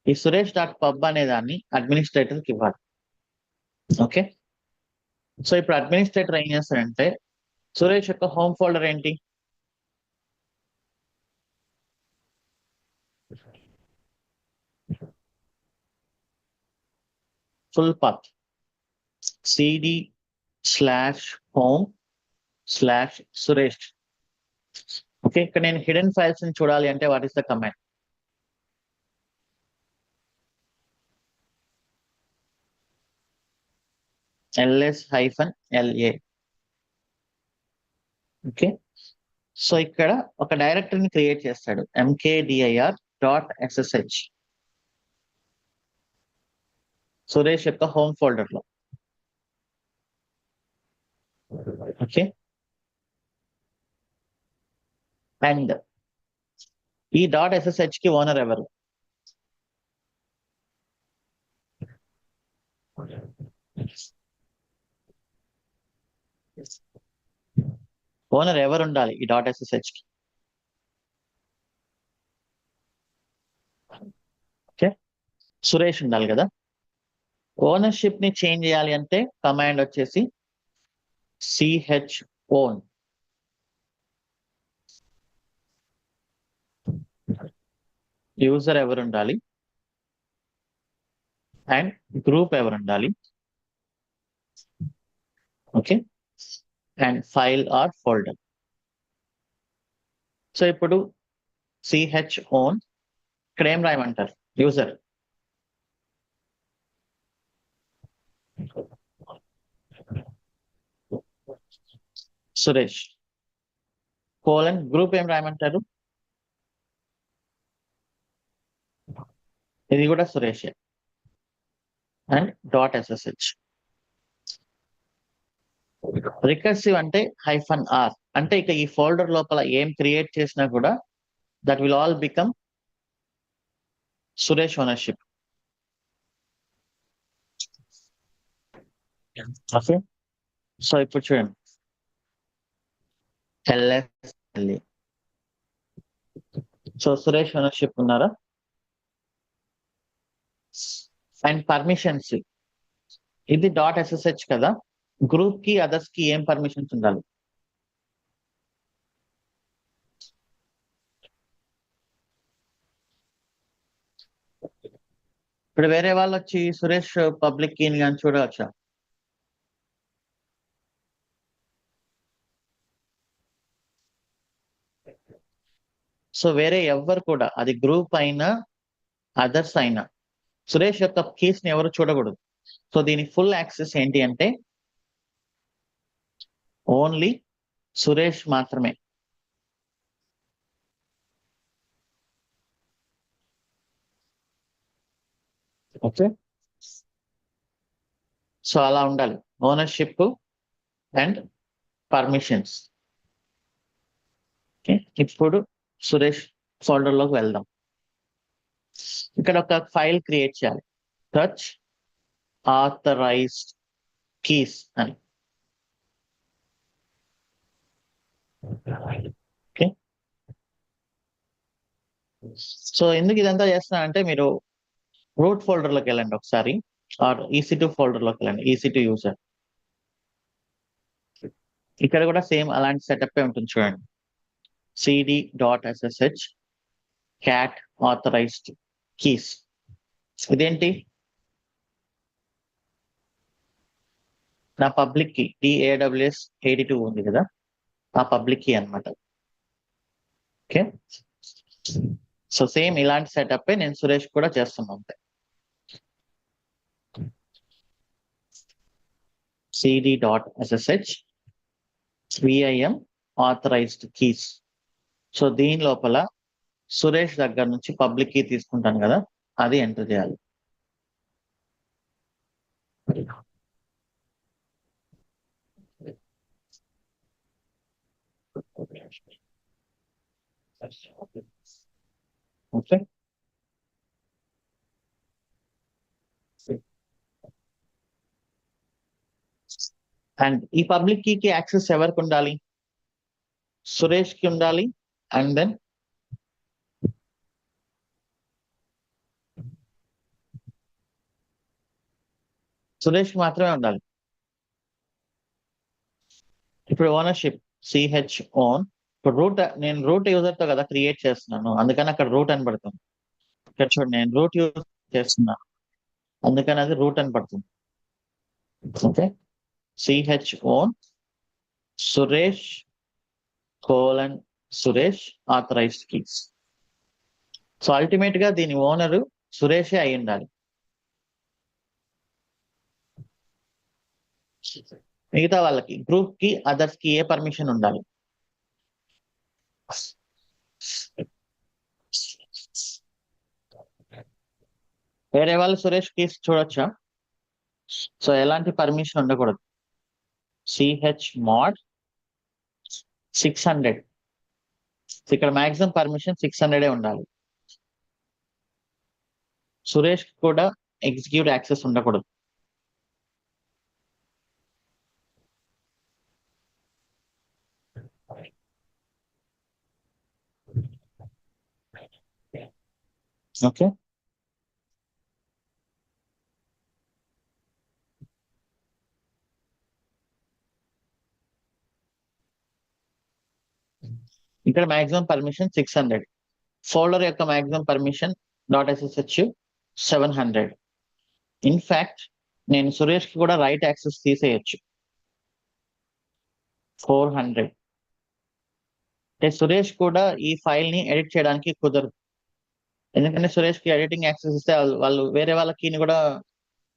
ఈ సురేష్ డాట్ పబ్ అనే దాన్ని అడ్మినిస్ట్రేటర్కి ఇవ్వాలి. ఓకే, సో ఇప్పుడు అడ్మినిస్ట్రేటర్ ఏం చేస్తాడంటే, సురేష్ యొక్క హోమ్ ఫోల్డర్ ఏంటి? ఫుల్ పాత్ cd/home/సురేష్. ఓకే, ఇక్కడ నేను హిడెన్ ఫైల్స్ ని చూడాలి అంటే what is the command? ls-la. Okay, so ఇక్కడ ఒక డైరెక్టరీని క్రియేట్ చేస్తాడు, mkdir.ssh సురేష్ యొక్క హోమ్ ఫోల్డర్ లో. ఓకే, అండ్ ఈ .ssh కి ఓనర్ ఎవరు? ఓనర్ ఎవరు ఉండాలి ఈ .ssh కి? ఓకే, సురేష్ ఉండాలి కదా. ఓనర్షిప్ ని చేంజ్ చేయాలి అంటే కమాండ్ వచ్చేసి chown. యూజర్ ఎవరు ఉండాలి అండ్ గ్రూప్ ఎవరు ఉండాలి. Okay, and file or folder. So ఇప్పుడు chown ఇక్కడ ఏం రాయమంటారు? యూజర్. సురేష్ కోలన్ గ్రూప్ ఏం రాయమంటారు? ఇది కూడా సురేష్ అండ్ .ssh. రికర్సివ్ అంటే -r అంటే ఇక ఈ ఫోల్డర్ లోపల ఏం క్రియేట్ చేసినా కూడా that will all become Suresh ownership. Okay, so ఇప్పుడు చూడండి LSLA. సో సురేష్ ఓనర్షిప్ ఉన్నారా? అండ్ పర్మిషన్స్ ఇది .ssh కదా, గ్రూప్ కి అదర్స్ కి ఏం పర్మిషన్స్ ఉండాలి? ఇప్పుడు వేరే వాళ్ళు వచ్చి సురేష్ పబ్లిక్ కీని కానీ చూడవచ్చా? సో వేరే ఎవ్వరు కూడా, అది గ్రూప్ అయినా అదర్స్ అయినా, సురేష్ యొక్క కీస్ ని ఎవరు చూడకూడదు. సో దీని ఫుల్ యాక్సెస్ ఏంటి అంటే ఓన్లీ సురేష్ మాత్రమే. ఓకే, సో అలా ఉండాలి, ఓనర్షిప్ అండ్ పర్మిషన్స్. ఓకే, ఇప్పుడు సురేష్ ఫోల్డర్ లోకి వెళ్దాం. ఇక్కడ ఒక ఫైల్ క్రియేట్ చేయాలి, టచ్ ఆథరైజ్డ్ కీస్ అని. ఓకే, సో ఎందుకు ఇదంతా చేస్తున్నా అంటే, మీరు రూట్ ఫోల్డర్ లోకి వెళ్ళండి ఒకసారి, ఆర్ EC2 ఫోల్డర్ లోకి వెళ్ళండి, EC2 యూజర్. ఇక్కడ కూడా సేమ్ అలాంటి సెటప్ ఉంటుంది చూడండి, cd.ssh cat authorized keys. ఇదేంటి, నా పబ్లిక్ కీ DAWS82 ఉంది కదా, ఆ పబ్లిక్ కీ అనమాట. ఓకే, సో సేమ్ ఇలాంటి సెటప్ నేను సురేష్ కూడా చేస్తున్నాను అంతే. cd.ssh vim authorized keys. So దీని లోపల సురేష్ దగ్గర నుంచి పబ్లిక్ కీ తీసుకుంటాను కదా, అది ఎంటర్ చేయాలి. ఓకే, అండ్ ఈ పబ్లిక్ కీకి యాక్సెస్ ఎవరికి ఉండాలి, సురేష్ కి ఉండాలి, అండ్ దెన్ సురేష్ కి మాత్రమే ఉండాలి. ఇప్పుడు ఓనర్షిప్ సిహెచ్ ఓన్, ఇప్పుడు రూట్, నేను రూట్ యూజర్ తో కదా క్రియేట్ చేస్తున్నాను, అందుకని అక్కడ రూట్ అని పడుతుంది. ఇక్కడ చూడండి, నేను రూట్ యూజ్ చేస్తున్నాను, అందుకని అది రూట్ అని పడుతుంది. Okay, CH own Suresh colon Suresh authorized keys. So ultimate గా దీని ఓనరు సురేషే అయి ఉండాలి. మిగతా వాళ్ళకి, గ్రూప్ కి, అదర్స్ కి ఏ పర్మిషన్ ఉండాలి, వేరే వాళ్ళు సురేష్ కీస్ చూడొచ్చా? సో ఎలాంటి పర్మిషన్ ఉండకూడదు. సిహెచ్ మాడ్ 600, ఇక్కడ మాక్సిమం పర్మిషన్ 600 ఉండాలి. సురేష్ కూడా ఎగ్జిక్యూట్ యాక్సెస్ ఉండకూడదు. ఓకే, ఇక్కడ మాక్సిమం పర్మిషన్ 600, ఫోల్డర్ యొక్క మాక్సిమం పర్మిషన్ .ssh 700. ఇన్ఫాక్ట్ నేను సురేష్ కి కూడా రైట్ యాక్సెస్ తీసేయచ్చు 400. అంటే సురేష్ కూడా ఈ ఫైల్ ని ఎడిట్ చేయడానికి కుదరదు, ఎందుకంటే సురేష్ కి ఎడిటింగ్ యాక్సెస్ ఇస్తే వాళ్ళు వేరే వాళ్ళ కీని కూడా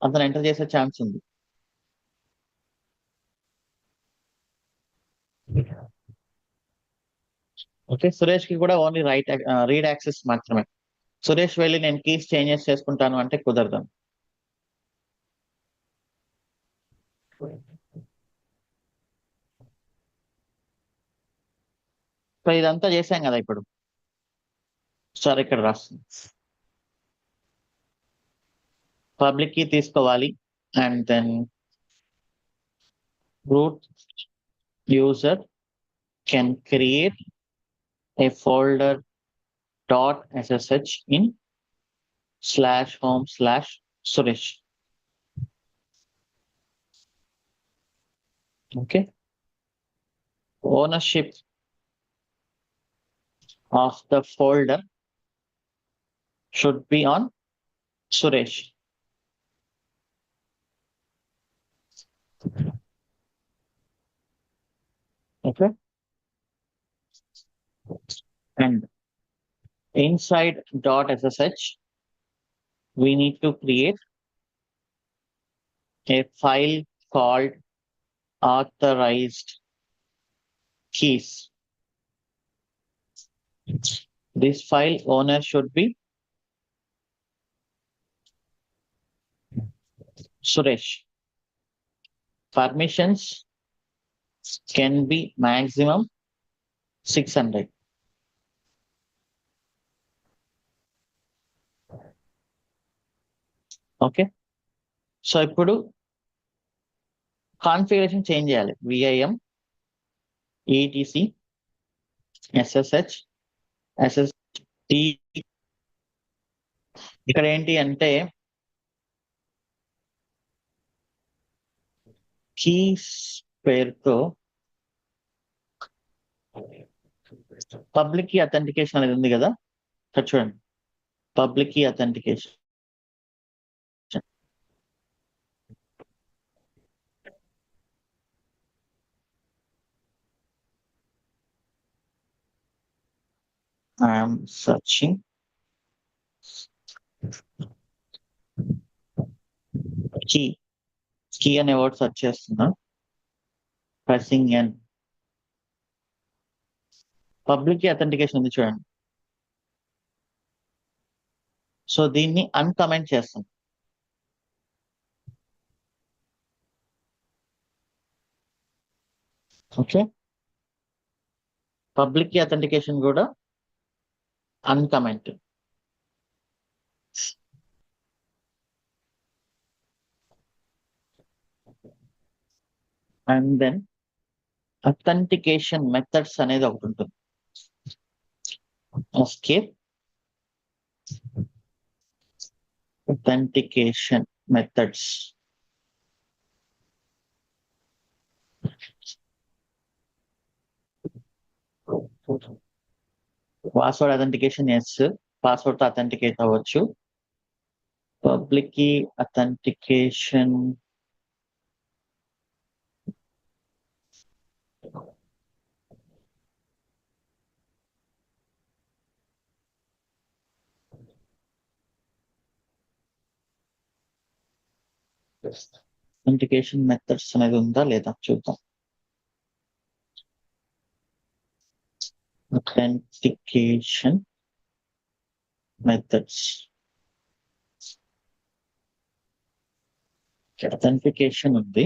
అతను ఎంటర్ చేసే ఛాన్స్ ఉంది. ఓకే, సురేష్ కి కూడా ఓన్లీ రీడ్ యాక్సెస్ మాత్రమే. సురేష్ వెళ్ళి నేను కీస్ చేంజెస్ చేసుకుంటాను అంటే కుదరదు. సో ఇదంతా చేశాం కదా ఇప్పుడు. సరే, ఇక్కడ రాస్తుంది, పబ్లిక్ కీ తీసుకోవాలి, and then root user can create a folder .ssh in /home/Suresh. Okay, ownership of the folder should be on Suresh. Okay, and inside .ssh we need to create a file called authorized keys. This file owner should be Suresh. Permissions can be maximum 600. Okay. So ఇప్పుడు configuration change చేయాలి. VIM, ETC, SSH, SST. ఇక్కడ ఏంటి అంటే keys పేరుతో public key authentication అనేది ఉంది కదా, ఇక్కడ చూడండి. Public key authentication. I'm searching key. Key అనే వర్డ్ సెర్చ్ చేస్తున్నా. Pressing N. Public key authentication ఉంది చూడండి. సో దీన్ని అన్కమెంట్ చేస్తాం. ఓకే. పబ్లిక్ కీ అథెంటికేషన్ కూడా uncomment. And then authentication methods అనేది ఒకటి ఉంటుంది. Escape authentication methods. Password authentication yes, password తో అథెంటికేట్ అవ్వచ్చు. Public key authentication authentication methods అనేది ఉందా లేదా చూద్దాం. Authentication methods. అథెంటికేషన్ ఉంది.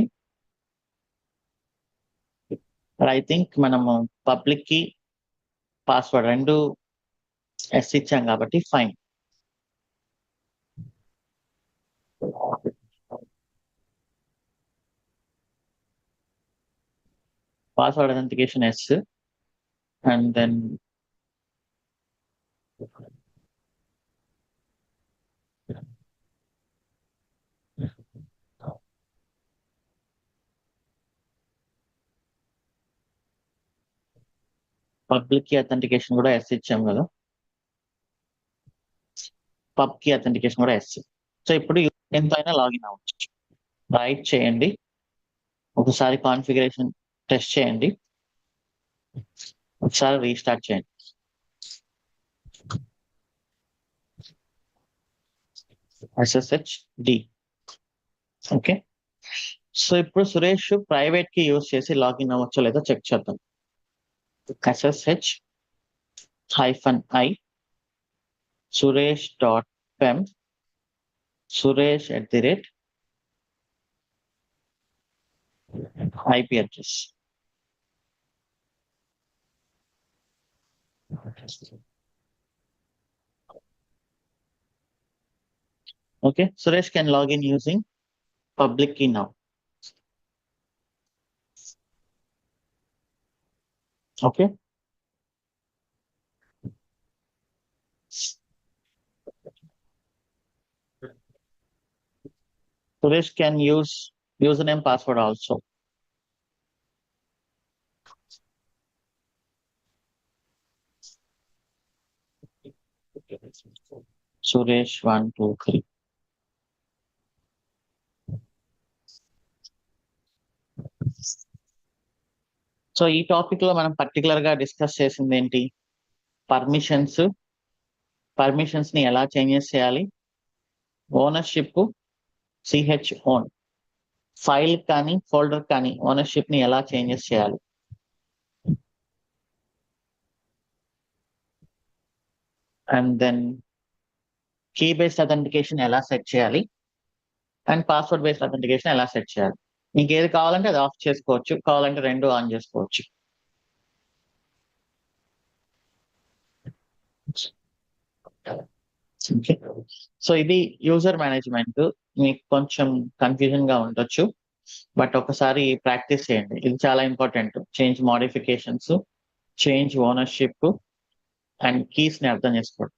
ఐ థింక్ మనము పబ్లిక్ కి పాస్వర్డ్ రెండు ఎస్ ఇచ్చాం కాబట్టి fine. Password authentication yes and then public key authentication కూడా ఎస్ ఇచ్చాం కదా, పబ్ కీ అథెంటికేషన్ కూడా ఎస్. సో ఇప్పుడు ఎంత అయినా లాగిన్ అవ్వచ్చు. రైట్ చేయండి, ఒకసారి కాన్ఫిగరేషన్ టెస్ట్ చేయండి, ఒకసారి రీస్టార్ట్ చేయండి. SSH D. ఓకే. సో ఇప్పుడు సురేష్ ప్రైవేట్ కి యూజ్ చేసి లాగిన్ అవ్వచ్చో లేదో చెక్ చేద్దాం. SSH -i suresh.pem suresh IP address. Okay, Suresh can log in using public key now. Okay. Suresh can use username password also. Suresh 123. So ఈ topic లో మనం particular గా discuss చేసింది ఏంటి? పర్మిషన్స్ ని ఎలా చేంజెస్ చేయాలి, ఓనర్షిప్ సిహెచ్ ఓన్, ఫైల్ కానీ ఫోల్డర్ కానీ ఓనర్షిప్ ని ఎలా చేంజెస్ చేయాలి, and then key based authentication ఎలా సెట్ చేయాలి, అండ్ పాస్వర్డ్ బేస్డ్ అథెంటికేషన్ ఎలా సెట్ చేయాలి. మీకు ఏది కావాలంటే అది ఆఫ్ చేసుకోవచ్చు, కావాలంటే రెండు ఆన్ చేసుకోవచ్చు. ఓకే. సో ఇది యూజర్ మేనేజ్మెంట్. మీకు కొంచెం కన్ఫ్యూజన్ గా ఉండొచ్చు, బట్ ఒకసారి ప్రాక్టీస్ చేయండి. ఇది చాలా important. Change modifications, change ownership and keys ని అర్థం చేసుకోండి.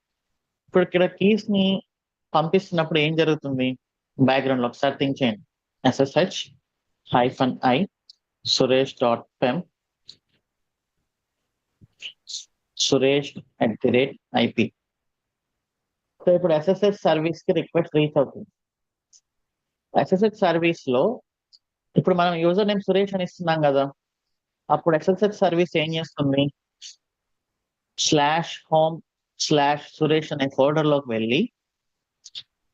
ఇప్పుడు ఇక్కడ కీస్ ని పంపిస్తున్నప్పుడు ఏం జరుగుతుంది? బ్యాక్గ్రౌండ్ లో ఒకసారి థింక్ చేయండి. SSH-i suresh.pem suresh@IP. సో ఇప్పుడు SSH సర్వీస్ కి రిక్వెస్ట్ రీచ్ అవుతుంది. SSH సర్వీస్ లో ఇప్పుడు మనం యూజర్ నేమ్ సురేష్ అని ఇస్తున్నాం కదా, అప్పుడు SSH సర్వీస్ ఏం చేస్తుంది? /home/సురేష్ అనే ఫోల్డర్ లోకి వెళ్ళి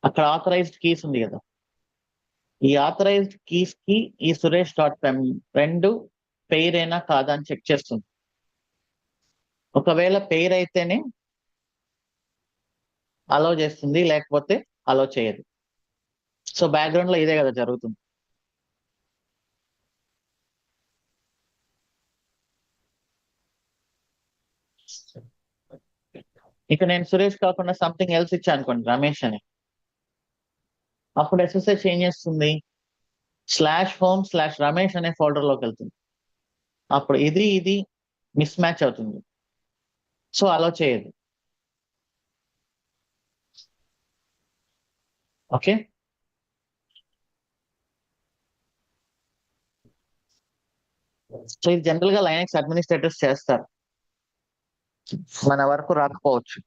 అక్కడ ఆథరైజ్డ్ కీస్ ఉంది కదా, ఈ ఆథరైజ్డ్ కీస్ కి ఈ suresh.pem రెండు పెయిర్ అయినా కాదా అని చెక్ చేస్తుంది. ఒకవేళ పెయిర్ అయితేనే అలో చేస్తుంది, లేకపోతే అలో చేయదు. సో బ్యాక్గ్రౌండ్ లో ఇదే కదా జరుగుతుంది. ఇక నేను సురేష్ కాకుండా సంథింగ్ ఎల్స్ ఇచ్చా అనుకోండి, రమేష్ అని, అప్పుడు SSH ఏం చేస్తుంది? /home/రమేష్ అనే ఫోల్డర్ లోకి వెళ్తుంది. అప్పుడు ఇది మిస్ మ్యాచ్ అవుతుంది, సో అలో చేయదు. ఓకే. సో ఇది జనరల్ గా లైనక్స్ అడ్మినిస్ట్రేటర్స్ చేస్తారు, మన వరకు రాకపోవచ్చు.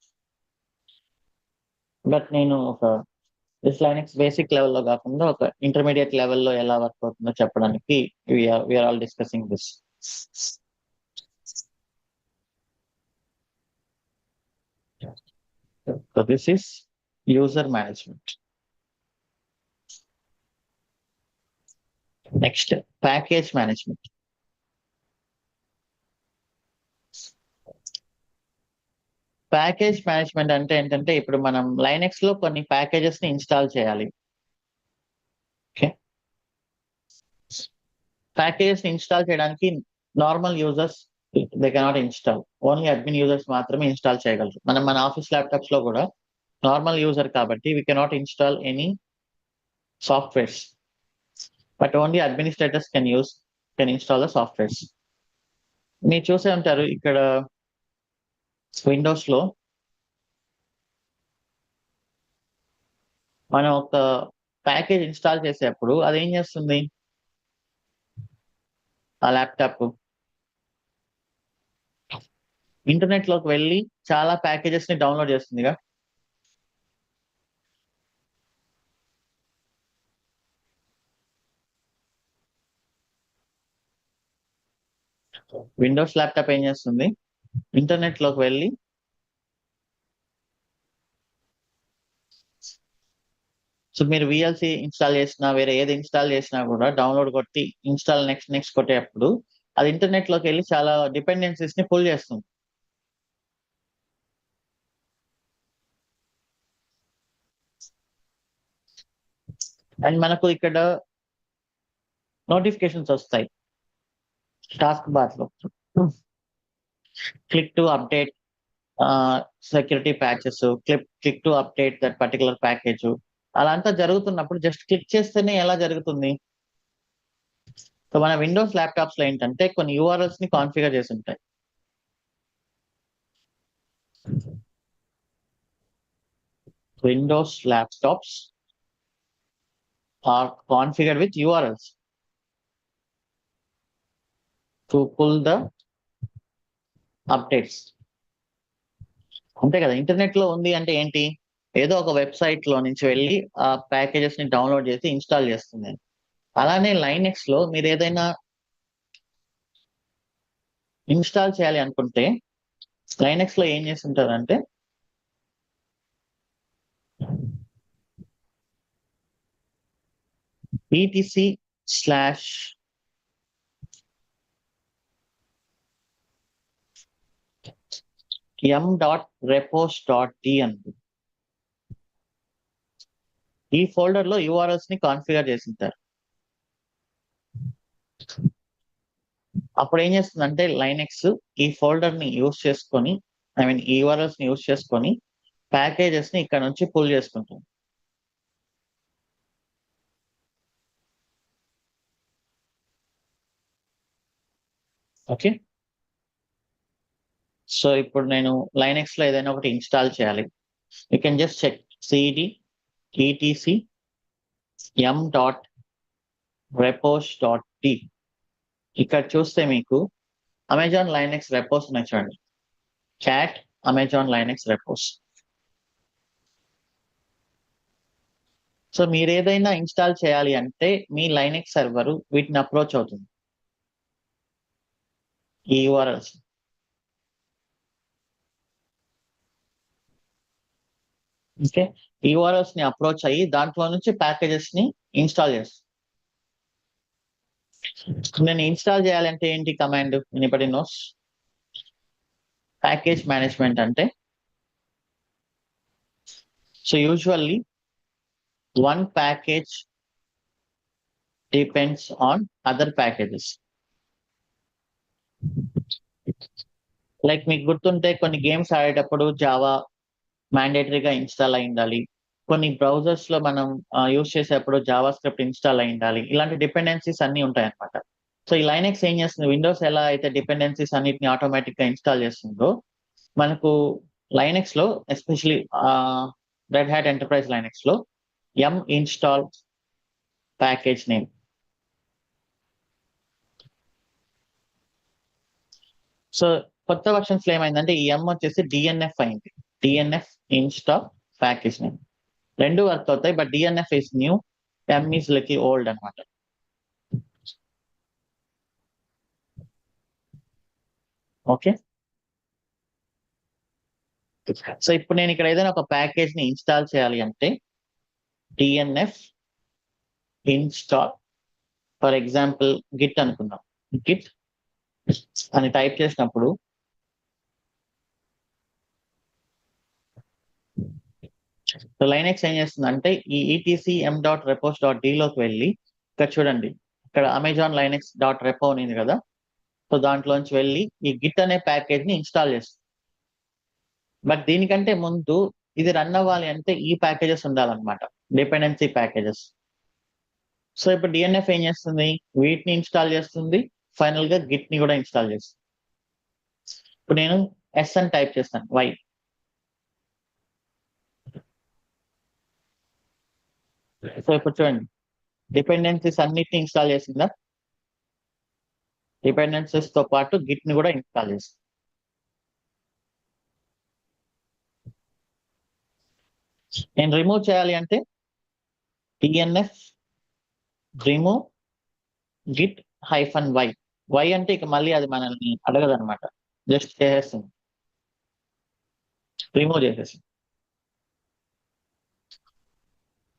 బట్ నేను ఒక లైనక్స్ బేసిక్ లెవెల్లో కాకుండా ఒక ఇంటర్మీడియట్ లెవెల్లో ఎలా వర్క్ అవుతుందో చెప్పడానికి we're all discussing this. So this is user management. Next, package management. Package management అంటే ఏంటంటే, ఇప్పుడు మనం లైనక్స్ లో కొన్ని ప్యాకేజెస్ ని ఇన్స్టాల్ చేయాలి. ఓకే. ప్యాకేజెస్ ని ఇన్స్టాల్ చేయడానికి normal users they cannot install, only admin users మాత్రమే ఇన్స్టాల్ చేయగలరు. మనం మన ఆఫీస్ ల్యాప్టాప్స్ లో కూడా నార్మల్ యూజర్ కాబట్టి we cannot install any softwares, but only administrators can install the softwares. మీరు చూసే ఉంటారు ఇక్కడ విండోస్ లో మనం ఒక ప్యాకేజ్ ఇన్స్టాల్ చేసేటప్పుడు అది ఏం చేస్తుంది? ఆ ల్యాప్టాప్ ఇంటర్నెట్ లోకి వెళ్ళి చాలా ప్యాకేజెస్ ని డౌన్లోడ్ చేస్తుందిగా. విండోస్ ల్యాప్టాప్ ఏం చేస్తుంది? ఇంటర్నెట్ లోకి వెళ్ళి సో మీరు VLC ఇన్స్టాల్ చేసినా, వేరే ఏది ఇన్స్టాల్ చేసినా కూడా డౌన్లోడ్ కొట్టి ఇన్స్టాల్ నెక్స్ట్ నెక్స్ట్ కొట్టేటప్పుడు అది ఇంటర్నెట్ లోకి వెళ్ళి చాలా డిపెండెన్సీస్ ని పుల్ చేస్తుంది. అండ్ మనకు ఇక్కడ నోటిఫికేషన్స్ వస్తాయి టాస్క్ బార్ లో. Click to update security patches, click to update that particular package. అలా అంతా జరుగుతున్నప్పుడు జస్ట్ క్లిక్ చేస్తేనే ఎలా జరుగుతుంది? సో మన విండోస్ ల్యాప్టాప్స్ లో ఏంటంటే కొన్ని URLs ని కాన్ఫిగర్ చేసి ఉంటాయి. Windows laptops are configured with URLs to pull the updates. అంతే కదా, ఇంటర్నెట్ లో ఉంది అంటే ఏంటి? ఏదో ఒక వెబ్సైట్ లో నుంచి వెళ్ళి ఆ ప్యాకేజెస్ ని డౌన్లోడ్ చేసి ఇన్స్టాల్ చేస్తుంది. అలానే లైనక్స్ లో మీరు ఏదైనా ఇన్స్టాల్ చేయాలి అనుకుంటే లైనక్స్ లో ఏం చేసి ఉంటారంటే etc/m.repos.d అని ఈ ఫోల్డర్ లో URLs ని కాన్ఫిగర్ చేసి ఉంటారు. అప్పుడు ఏం చేస్తుందంటే లైనెక్స్ ఈ ఫోల్డర్ ని యూస్ చేసుకొని, ఐ మీన్ ఈ URLs ని యూస్ చేసుకొని ప్యాకేజెస్ ని ఇక్కడ నుంచి పుల్ చేసుకుంటుంది. ఓకే, సో ఇప్పుడు నేను లైనెక్స్ లో ఏదైనా ఒకటి ఇన్స్టాల్ చేయాలి. You can just check cd etc m.repos.t. ఇక్కడ చూస్తే మీకు అమెజాన్ లైనెక్స్ రెపోస్ ఉన్నాయి చూడండి. Cat Amazon Linux repos. So మీరు ఏదైనా ఇన్స్టాల్ చేయాలి అంటే మీ లైనెక్స్ సర్వర్ వీటిని అప్రోచ్ అవుతుంది, ఈ URLs. ఓకే, ఈ URLs ని అప్రోచ్ అయ్యి దాంట్లో నుంచి ప్యాకేజెస్ ని ఇన్స్టాల్ చేస్తాను. నేను ఇన్స్టాల్ చేయాలంటే ఏంటి command? Anybody knows? Package management అంటే, so usually one package depends on other packages. Like మీకు గుర్తుంటే కొన్ని గేమ్స్ ఆడేటప్పుడు జావా మ్యాండేటరీగా ఇన్స్టాల్ అయి ఉండాలి, కొన్ని బ్రౌజర్స్ లో మనం యూస్ చేసేటప్పుడు జావా స్క్రిప్ట్ ఇన్స్టాల్ అయి ఉండాలి. ఇలాంటి డిపెండెన్సీస్ అన్ని ఉంటాయి అనమాట. సో ఈ లైనెక్స్ ఏం చేస్తుంది, విండోస్ ఎలా అయితే డిపెండెన్సీస్ అన్నిటిని ఆటోమేటిక్ గా ఇన్స్టాల్ చేస్తుందో, మనకు లైనెక్స్ లో especially Red Hat Enterprise Linux లో yum install package name. So కొత్త వర్షన్స్ లో ఏమైందంటే ఈ ఎం వచ్చేసి డిఎన్ఎఫ్ అయింది. డిఎన్ఎఫ్ ఇన్స్టాల్ ప్యాకేజ్ నేమ్ రెండు వర్క్ అవుతాయి, but DNF is new, yum is little old అనమాట. ఓకే, సో ఇప్పుడు నేను ఇక్కడ ఏదైనా ఒక ప్యాకేజ్ ని ఇన్స్టాల్ చేయాలి అంటే DNF install, for example Git అనుకుందాం. గిట్ అని టైప్ చేసినప్పుడు లైనెక్స్ ఏం చేస్తుందంటే ఈ ఈటీసీ m.repos.d లోకి వెళ్ళి ఇక్కడ చూడండి, ఇక్కడ అమెజాన్ లైనెక్స్ డాట్ రెపో ఉంది కదా, సో దాంట్లోంచి వెళ్ళి ఈ గిట్ అనే ప్యాకేజ్ ని ఇన్స్టాల్ చేస్తుంది. బట్ దీనికంటే ముందు ఇది రన్ అవ్వాలి అంటే ఈ ప్యాకేజెస్ ఉండాలన్నమాట, డిపెండెన్సీ ప్యాకేజెస్. సో ఇప్పుడు డిఎన్ఎఫ్ ఏం చేస్తుంది, వీటిని ఇన్స్టాల్ చేస్తుంది, ఫైనల్ గా గిట్ ని కూడా ఇన్స్టాల్ చేస్తుంది. ఇప్పుడు నేను ఎస్ అని టైప్ చేస్తాను, వై. సో ఇప్పుడు చూడండి, డిపెండెన్సీస్ అన్నిటిని ఇన్స్టాల్ చేసిందా, డిపెండెన్సీస్ తో పాటు గిట్ ని కూడా ఇన్స్టాల్ చేస్తుంది. నేను రిమూవ్ చేయాలి అంటే DNF remove git -y. Y అంటే ఇక మళ్ళీ అది మనల్ని అడగదు అనమాట, జస్ట్ చేసేస్తుంది, రిమూవ్ చేసేస్తుంది.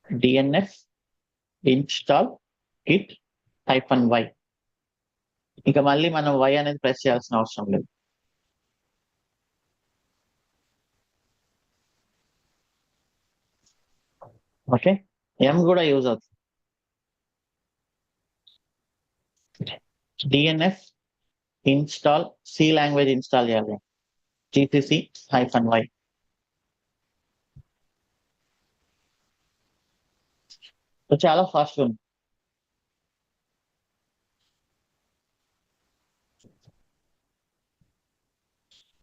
DNF install Git -y. ఇక మళ్ళీ మనం వై అనేది ప్రెస్ చేయాల్సిన అవసరం లేదు. ఓకే, ఎం కూడా యూజ్ అవుతుంది. DNF install C language install చేయాలి, GCC -y. సో చాలా ఫాస్ట్ ఉంది.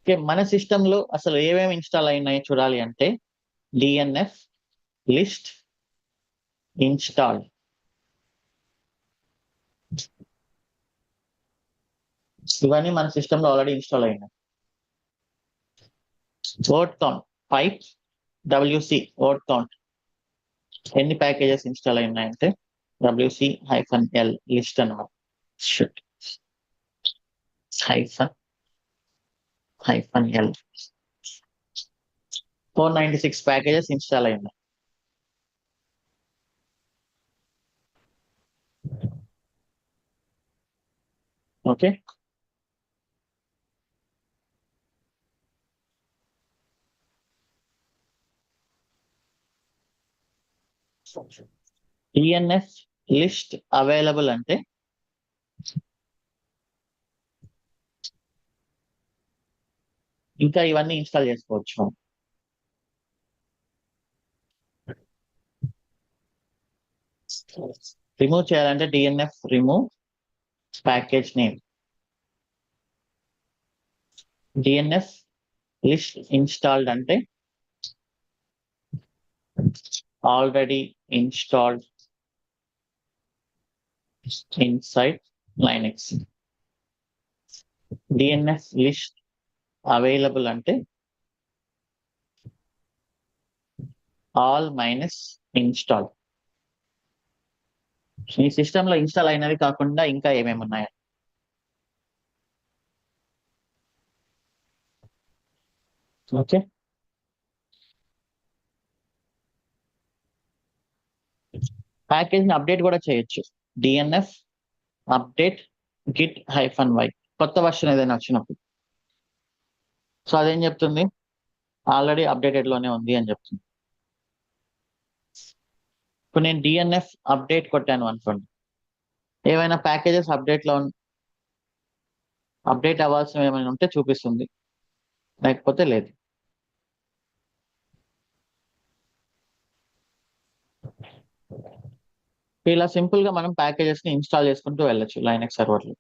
ఓకే, మన సిస్టమ్ లో అసలు ఏమేమి ఇన్స్టాల్ అయినాయో చూడాలి అంటే డిఎన్ఎఫ్ లిస్ట్ ఇన్స్టాల్. ఇవన్నీ మన సిస్టమ్ లో ఆల్రెడీ ఇన్స్టాల్ అయినాయి. Word count pipe WC word count ఎన్ని ప్యాకేజెస్ ఇన్స్టాల్ అయినాయంటే WC-L లిస్ట్ అన్నమాట. షిట్ -L 496 ప్యాకేజెస్ ఇన్స్టాల్ అయినాయి. ఓకే, డిఎన్ఎఫ్ లిస్ట్ అవైలబుల్ అంటే ఇంకా ఇవన్నీ ఇన్స్టాల్ చేసుకోవచ్చు. రిమూవ్ చేయాలంటే DNF remove package name, DNF list installed అంటే already installed inside Linux. DNF list available అంటే ఆల్ మైనస్ ఇన్స్టాల్. ఈ సిస్టమ్ లో ఇన్స్టాల్ అయినవి కాకుండా ఇంకా ఏమేమి ఉన్నాయి? ఓకే, ప్యాకేజ్ ని అప్డేట్ కూడా చేయొచ్చు. డిఎన్ఎఫ్ అప్డేట్ గిట్ -y, కొత్త వర్షన్ ఏదైనా వచ్చినప్పుడు. సో అదేం చెప్తుంది? ఆల్రెడీ అప్డేటెడ్ లోనే ఉంది అని చెప్తుంది. ఇప్పుడు నేను డిఎన్ఎఫ్ అప్డేట్ కొట్టాను అనుకోండి, ఏమైనా ప్యాకేజెస్ అప్డేట్ అవ్వాల్సిన ఏమైనా ఉంటే చూపిస్తుంది, లేకపోతే లేదు. ఇలా సింపుల్ గా మనం ప్యాకేజెస్ ని ఇన్స్టాల్ చేసుకుంటూ వెళ్ళొచ్చు లైనక్స్ సర్వర్లో.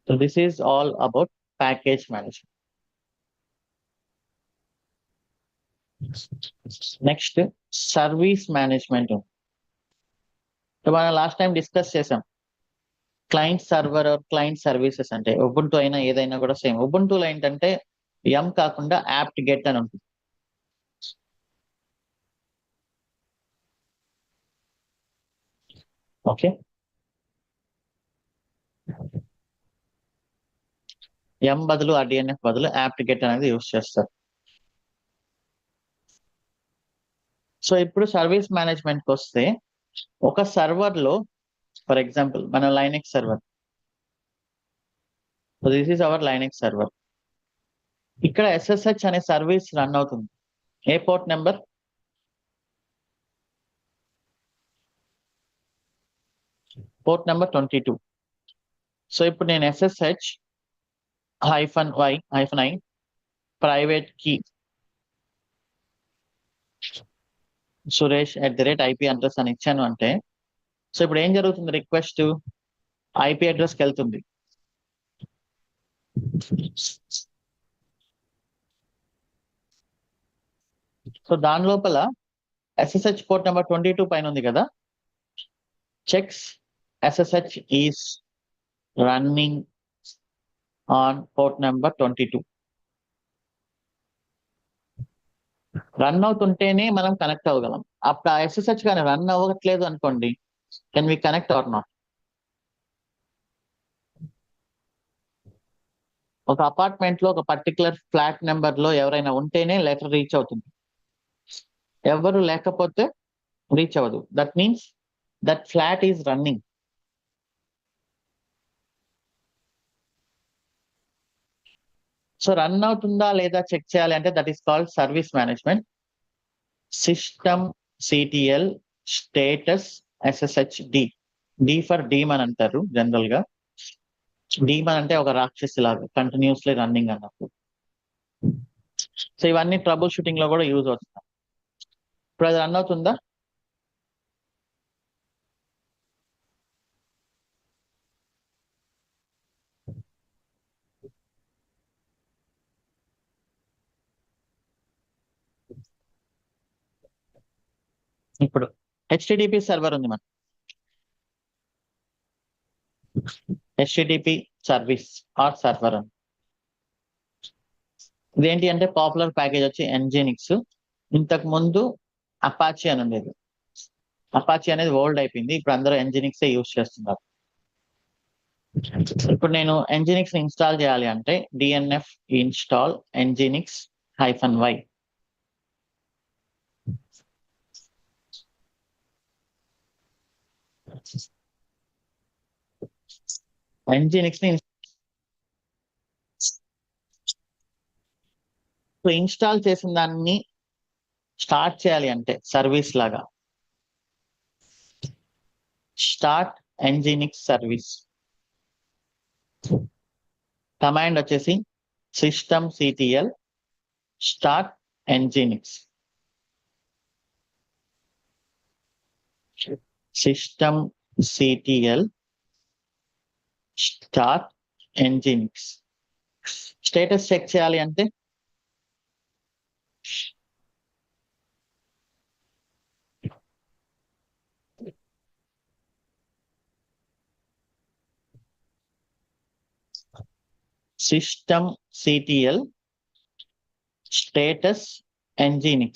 So this is all about package management. Next service management. మనం లాస్ట్ టైం డిస్కస్ చేసాం క్లయింట్ సర్వర్ క్లయింట్ సర్వీసెస్ అంటే. ఉబుంటూ అయినా ఏదైనా కూడా సేమ్. ఉబుంటూలో ఏంటంటే ఎం కాకుండా యాప్ట్ గెట్ అని ఉంటుంది. ఓకే, ఎం బదులు డిఎన్ఎఫ్ బదులు యాప్ట్ గెట్ అనేది యూస్ చేస్తారు. సో ఇప్పుడు సర్వీస్ మేనేజ్మెంట్కి వస్తే, ఒక సర్వర్ లో ఫర్ ఎగ్జాంపుల్ మన Linux server, this is our Linux server. ఇక్కడ ఎస్ఎస్హెచ్ అనే సర్వీస్ రన్ అవుతుంది. ఏ port number? Port number 22. So ఇప్పుడు నేను SSH -y -i private key suresh@IP address అని ఇచ్చాను అంటే, సో ఇప్పుడు ఏం జరుగుతుంది? రిక్వెస్ట్ IP అడ్రస్కి వెళ్తుంది. సో దాని లోపల SSH పోర్ట్ నెంబర్ 22 పైన ఉంది కదా, checks SSH is running on port number 22. Run అవుతుంటేనే మనం కనెక్ట్ అవ్వగలం. అప్పుడు ఆ SSH కానీ రన్ అవ్వట్లేదు అనుకోండి, can we connect or not? ఒక అపార్ట్మెంట్ లో ఒక పర్టికులర్ ఫ్లాట్ నెంబర్ లో ఎవరైనా ఉంటేనే లెటర్ రీచ్ అవుతుంది. ఎవరు లేకపోతే రీచ్ అవ్వదు. That means that flat is running. So run అవుతుందా లేదా చెక్ చేయాలి అంటే that is called service management. System CTL status SSH D for daemon అంటారు జనరల్ గా. డీమన్ అంటే ఒక రాక్షసి లాగా, కంటిన్యూస్లీ రన్నింగ్ అన్నప్పుడు. సో ఇవన్నీ ట్రబుల్ షూటింగ్ లో కూడా యూజ్ అవుతుంది. ఇప్పుడు అది రన్ అవుతుందా? ఇప్పుడు HTTP సర్వర్ ఉంది మన HTTP సర్వీస్ ఆర్ సర్వర్ అని. ఇదేంటి అంటే పాపులర్ ప్యాకేజ్ వచ్చి Nginx. ఇంతకు ముందు అపాచీ అని ఉండేది. అపాచీ అనేది ఓల్డ్ అయిపోయింది, ఇప్పుడు అందరూ Nginx యూజ్ చేస్తున్నారు. ఇప్పుడు నేను Nginx ని ఇన్స్టాల్ చేయాలి అంటే DNF install Nginx -y. Nginx ని ఇన్స్టాల్ చేసిన దాన్ని స్టార్ట్ చేయాలి అంటే సర్వీస్ లాగా స్టార్ట్ Nginx సర్వీస్. కమాండ్ వచ్చేసి systemctl start nginx. systemctl start nginx. Status check చేయాలి అంటే systemctl స్టేటస్ nginx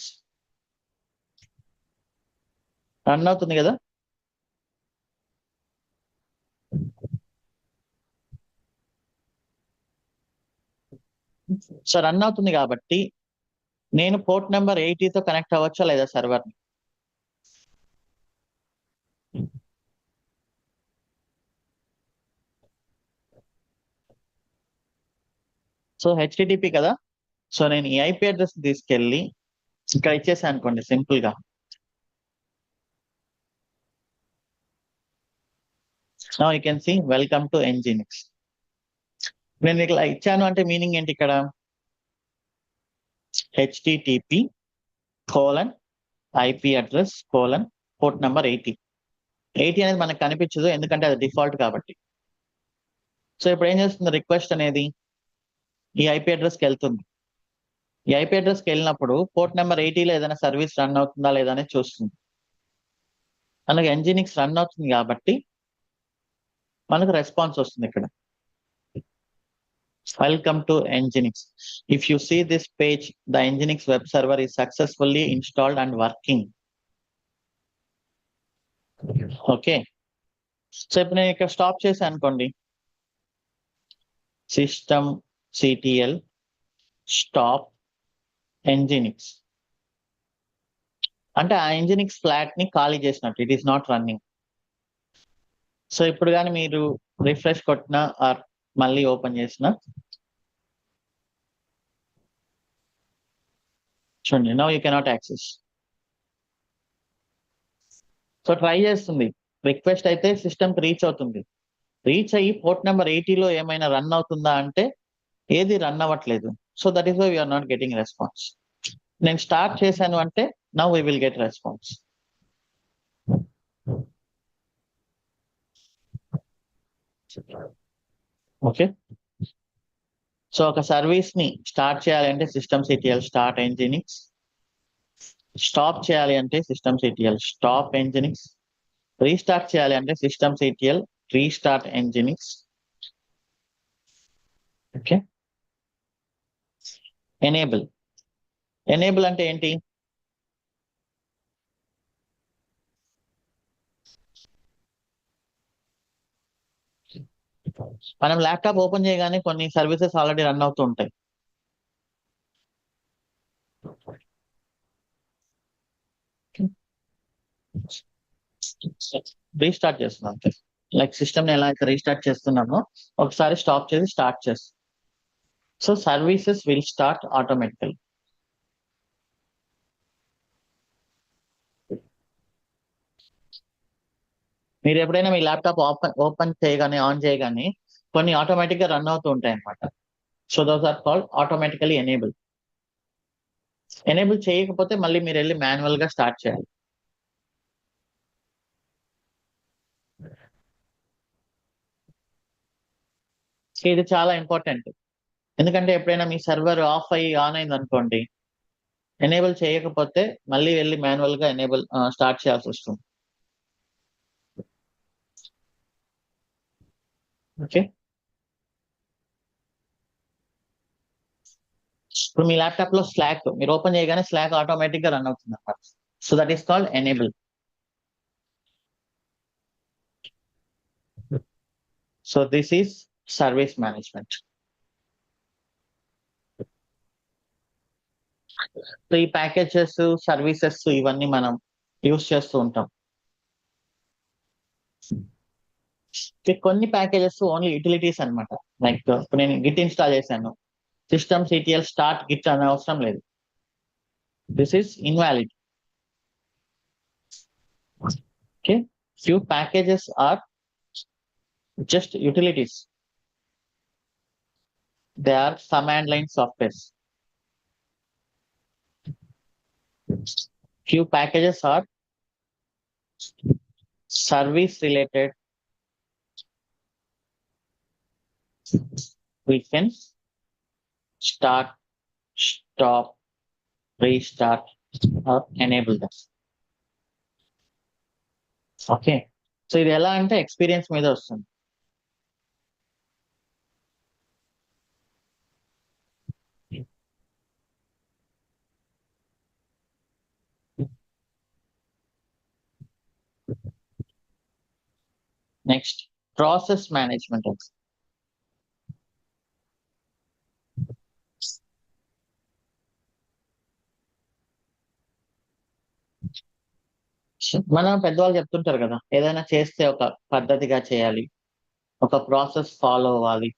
రన్ అవుతుంది కదా. సో రన్ అవుతుంది కాబట్టి నేను పోర్ట్ నెంబర్ 80తో కనెక్ట్ అవ్వచ్చా లేదా సర్వర్? సో హెచ్టిటిపి కదా. సో నేను ఈ ఐపీ అడ్రస్ తీసుకెళ్ళి ఇక్కడ ఇచ్చేసాను అనుకోండి సింపుల్ గా. Now you can see welcome to nginx. నేను ఇట్లా ఇచ్చాను అంటే మీనింగ్ ఏంటి ఇక్కడ? http:/IP address port number 80. 80 అనేది మనకు కనిపించదు ఎందుకంటే అది డిఫాల్ట్ కాబట్టి. సో ఇప్పుడు ఏం చేస్తుంది, రిక్వెస్ట్ అనేది ఈ ఐపీ అడ్రస్కి వెళ్తుంది. ఈ ఐపీ అడ్రస్కి వెళ్ళినప్పుడు పోర్ట్ నెంబర్ 80లో ఏదైనా సర్వీస్ రన్ అవుతుందా లేదా అనేది చూస్తుంది. మనకు nginx రన్ అవుతుంది కాబట్టి మనకు రెస్పాన్స్ వస్తుంది ఇక్కడ. Welcome to nginx. If you see this page, the nginx web server is successfully installed and working. Okay. So ఇప్పుడు నేను ఇక్కడ స్టాప్ చేశాను అనుకోండి, systemctl stop nginx అంటే ఆ nginx ఫ్లాట్ ని ఖాళీ చేసినట్టు, it is not running. So ఇప్పుడు కానీ మీరు రిఫ్రెష్ కొట్టినా ఆర్ మళ్ళీ ఓపెన్ చేసిన చూడండి, now you cannot access. So try చేస్తుంది, రిక్వెస్ట్ అయితే సిస్టమ్కి రీచ్ అవుతుంది. రీచ్ అయ్యి పోర్ట్ నెంబర్ 80లో ఏమైనా రన్ అవుతుందా అంటే ఏది రన్ అవ్వట్లేదు. So that is why we're not getting response. నేను స్టార్ట్ చేశాను అంటే now we will get response. Okay. So ఒక సర్వీస్ ని స్టార్ట్ చేయాలి అంటే systemctl స్టార్ట్ nginx, స్టాప్ చేయాలి అంటే systemctl స్టాప్ nginx, రీస్టార్ట్ చేయాలి అంటే systemctl restart nginx. Okay. Enable అంటే ఏంటి? మనం ల్యాప్టాప్ ఓపెన్ చేయగానే కొన్ని సర్వీసెస్ ఆల్రెడీ రన్ అవుతూ ఉంటాయి. రీస్టార్ట్ చేస్తున్నాం అంతే. లైక్ సిస్టమ్ ని ఎలా అయితే రీస్టార్ట్ చేస్తున్నామో ఒకసారి స్టాప్ చేసి స్టార్ట్ చేస్తాం. So services will start automatical. మీరు ఎప్పుడైనా మీ ల్యాప్టాప్ ఓపెన్ చేయగానే ఆన్ చేయగానే కొన్ని ఆటోమేటిక్ గా రన్ అవుతూ ఉంటాయి అన్నమాట. So those are called automatically enable. Enable చేయకపోతే మళ్ళీ మీరు వెళ్ళి మాన్యువల్ గా స్టార్ట్ చేయాలి. ఇది చాలా ఇంపార్టెంట్, ఎందుకంటే ఎప్పుడైనా మీ సర్వర్ ఆఫ్ అయ్యి ఆన్ అయింది అనుకోండి, ఎనేబుల్ చేయకపోతే మళ్ళీ వెళ్ళి మాన్యువల్ గా ఎనేబుల్ స్టార్ట్ చేయాల్సి వస్తుంది. ఓకే. ఇప్పుడు మీ ల్యాప్టాప్ లో స్లాక్ మీరు ఓపెన్ చేయగానే స్లాక్ ఆటోమేటిక్ గా రన్ అవుతుంది అన్నమాట. So that is called enable. So this is service management. So ఈ ప్యాకేజెస్ సర్వీసెస్ ఇవన్నీ మనం యూస్ చేస్తూ ఉంటాం. కొన్ని ప్యాకేజెస్ ఓన్లీ యూటిలిటీస్ అన్నమాట. లైక్ ఇప్పుడు నేను గిట్ ఇన్స్టాల్ చేశాను, systemctl స్టార్ట్ గిట్ అనే అవసరం లేదు. This is invalid. Okay. Few packages are just utilities. They are command line softwares. Few packages are service related. We can start, stop, restart, or enable them. Okay. So ఇది ఎలా అంటే experience మీద వస్తుంది. Next process management. మన పెద్దవాళ్ళు చెప్తుంటారు కదా! ఏదైనా చేస్తే ఒక పద్ధతిగా చేయాలి. ఒక ప్రాసెస్ ఫాలో అవ్వాలి.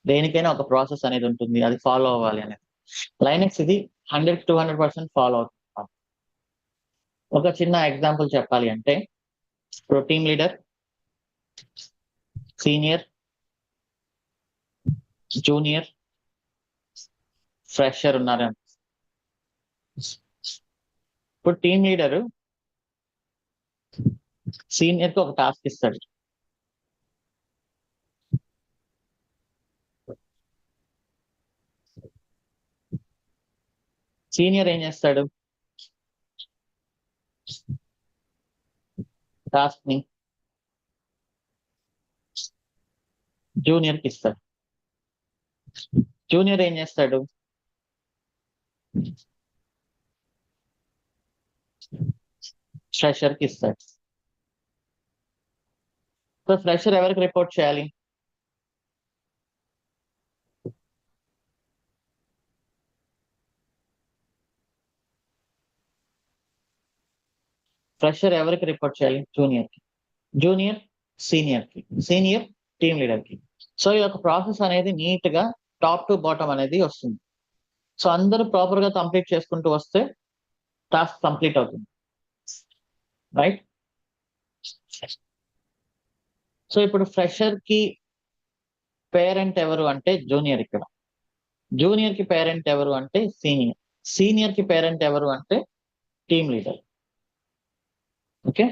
దేనికైనా ఒక ప్రాసెస్ అనేది ఉంటుంది. అది ఫాలో అవ్వాలి అనేది. లైనక్స్ ఇది 100-200% ఫాలో అవుతుంది. ఒక చిన్న ఎగ్జాంపుల్ చెప్పాలి అంటే ఇప్పుడు team leader, senior, junior, fresher ఉన్నారని. ఇప్పుడు టీమ్ లీడరు సీనియర్‌కి ఒక టాస్క్ ఇస్తాడు. సీనియర్ ఏం చేస్తాడు? టాస్క్‌ని జూనియర్‌కి ఇస్తాడు. జూనియర్ ఏం చేస్తాడు? ఫ్రెషర్‌కి ఇస్తాడు. సో, ఫ్రెషర్ ఎవరికి రిపోర్ట్ చేయాలి? ఫ్రెషర్ ఎవరికి రిపోర్ట్ చేయాలి? జూనియర్‌కి. జూనియర్ సీనియర్‌కి. సీనియర్ టీమ్ లీడర్‌కి. సో, ఈ యొక్క ప్రాసెస్ అనేది నీట్‌గా టాప్ టు బాటమ్ అనేది వస్తుంది. సో, అందరూ ప్రాపర్‌గా కంప్లీట్ చేసుకుంటూ వస్తే టాస్క్ కంప్లీట్ అవుతుంది. రైట్? సో, ఇప్పుడు ఫ్రెషర్‌కి పేరెంట్ ఎవరు అంటే జూనియర్ ఇక్కడ. జూనియర్‌కి పేరెంట్ ఎవరు అంటే సీనియర్. సీనియర్‌కి పేరెంట్ ఎవరు అంటే టీమ్ లీడర్. ఓకే.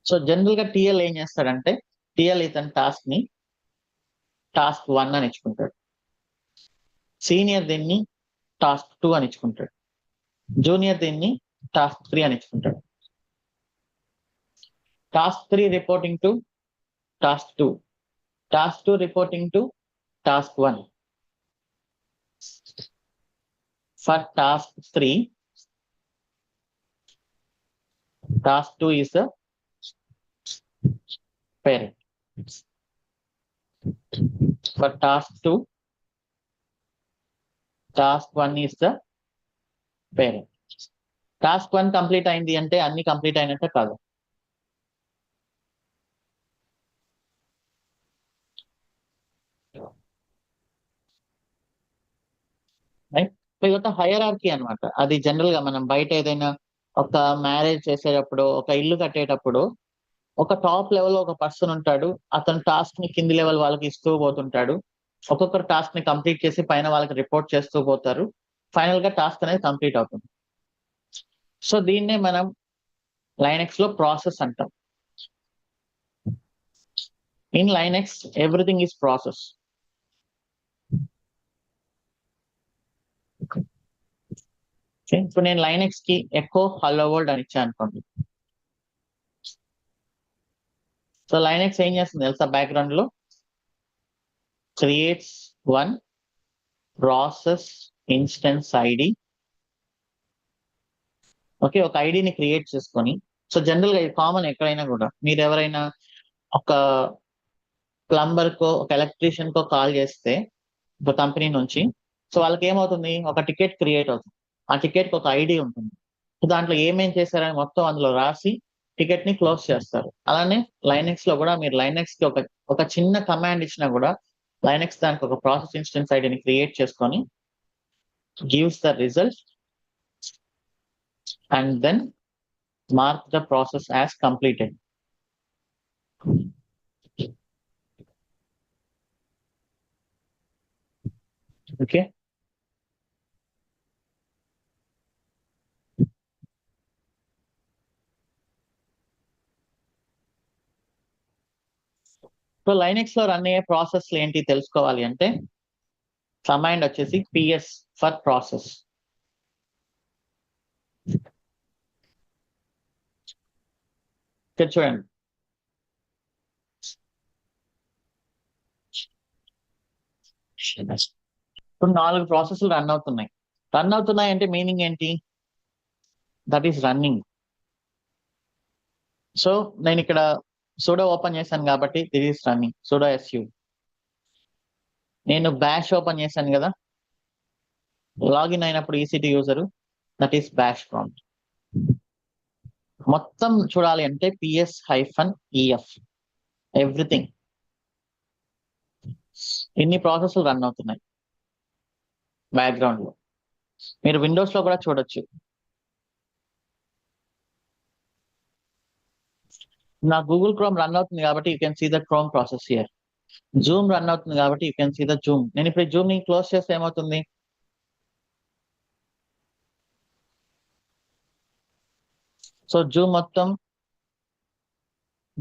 సో, జనరల్‌గా టీఎల్ ఏం చేస్తాడంటే టీఎల్ ఇతని టాస్క్‌ని టాస్క్ 1 అని ఇచ్చుకుంటాడు. సీనియర్ దీన్ని టాస్క్ 2 అని ఇచ్చుకుంటాడు. జూనియర్ దీన్ని టాస్క్ 3 అని ఇచ్చుకుంటాడు. Task 3 reporting to task 2. Task 2 reporting to task 1. For task 3, task 2 is the parent. For task 2, task 1 is the parent. Task 1 complete అయింది అంటే అన్ని కంప్లీట్ అయినట్టే కాదు. రైట్? ఇదొక హైరార్కీ అన్నమాట. అది జనరల్‌గా మనం బయట ఏదైనా ఒక మ్యారేజ్ చేసేటప్పుడు, ఒక ఇల్లు కట్టేటప్పుడు ఒక టాప్ లెవెల్‌లో ఒక పర్సన్ ఉంటాడు. అతను టాస్క్‌ని కింది లెవెల్ వాళ్ళకి ఇస్తూ పోతుంటాడు. ఒక్కొక్కరు టాస్క్‌ని కంప్లీట్ చేసి పైన వాళ్ళకి రిపోర్ట్ చేస్తూ పోతారు. ఫైనల్‌గా టాస్క్ అనేది కంప్లీట్ అవుతుంది. సో, దీన్నే మనం లైనక్స్‌లో ప్రాసెస్ అంటాం. In Linux everything is process. Okay. ఇప్పుడు నేను లైనక్స్‌కి ఎకో హలో వరల్డ్ అని ఇచ్చాననుకోండి. సో, లైనక్స్ ఏం చేస్తుంది తెలుసా బ్యాక్‌గ్రౌండ్‌లో? Creates one process instance ID. Okay. ఒక ఐడీని క్రియేట్ చేసుకొని సో, జనరల్‌గా ఇది కామన్ ఎక్కడైనా గూడా. మీరెవరైనా ఒక ప్లంబర్‌కో, ఒక ఎలక్ట్రీషియన్‌కో కాల్ చేస్తే ఒక కంపెనీ నుంచి సో, వాళ్ళకేమవుతుంది? ఒక టికెట్ క్రియేట్ అవుతుంది. ఆ టికెట్‌కి ఒక ఐడీ ఉంటుంది. సో, దాంట్లో ఏమేం చేశారని మొత్తం అందులో రాసి టికెట్‌ని క్లోజ్ చేస్తారు. అలానే లైనక్స్‌లో గూడా మీరు లైనక్స్‌కి ఒక చిన్న కమాండ్ ఇచ్చినా గూడా లైనక్స్ దానికి ఒక ప్రాసెస్ ఇన్‌స్టెన్స్ ఐడీని క్రియేట్ చేసుకొని gives the result and then mark the process as completed. Okay. So Linux లో రన్ అయ్యే ప్రాసెస్ ఏంటి తెలుసుకోవాలి అంటే కమాండ్ వచ్చేసి పిఎస్ ఫర్ ప్రాసెస్. ఇక్కడ చూడండి, ఇప్పుడు 4 ప్రాసెస్లు రన్ అవుతున్నాయి. రన్ అవుతున్నాయి అంటే మీనింగ్ ఏంటి? That is running. సో నేను ఇక్కడ సుడో ఓపెన్ చేశాను కాబట్టి this is running, sudo SU. నేను బ్యాష్ ఓపెన్ చేశాను కదా, లాగిన్ అయినప్పుడు ECT user, that is bash prompt. మొత్తం చూడాలి అంటే PS-EF ఎవ్రీథింగ్. ఇన్ని ప్రాసెస్లు రన్ అవుతున్నాయి బ్యాక్గ్రౌండ్ లో. మీరు విండోస్ లో కూడా చూడొచ్చు. నా గూగుల్ క్రోమ్ రన్ అవుతుంది కాబట్టి you can see the Chrome process here. Zoom run అవుతుంది కాబట్టి you can see the Zoom. నేను ఇప్పుడు జూమ్ ని క్లోజ్ చేస్తే ఏమవుతుంది? సో జూమ్ మొత్తం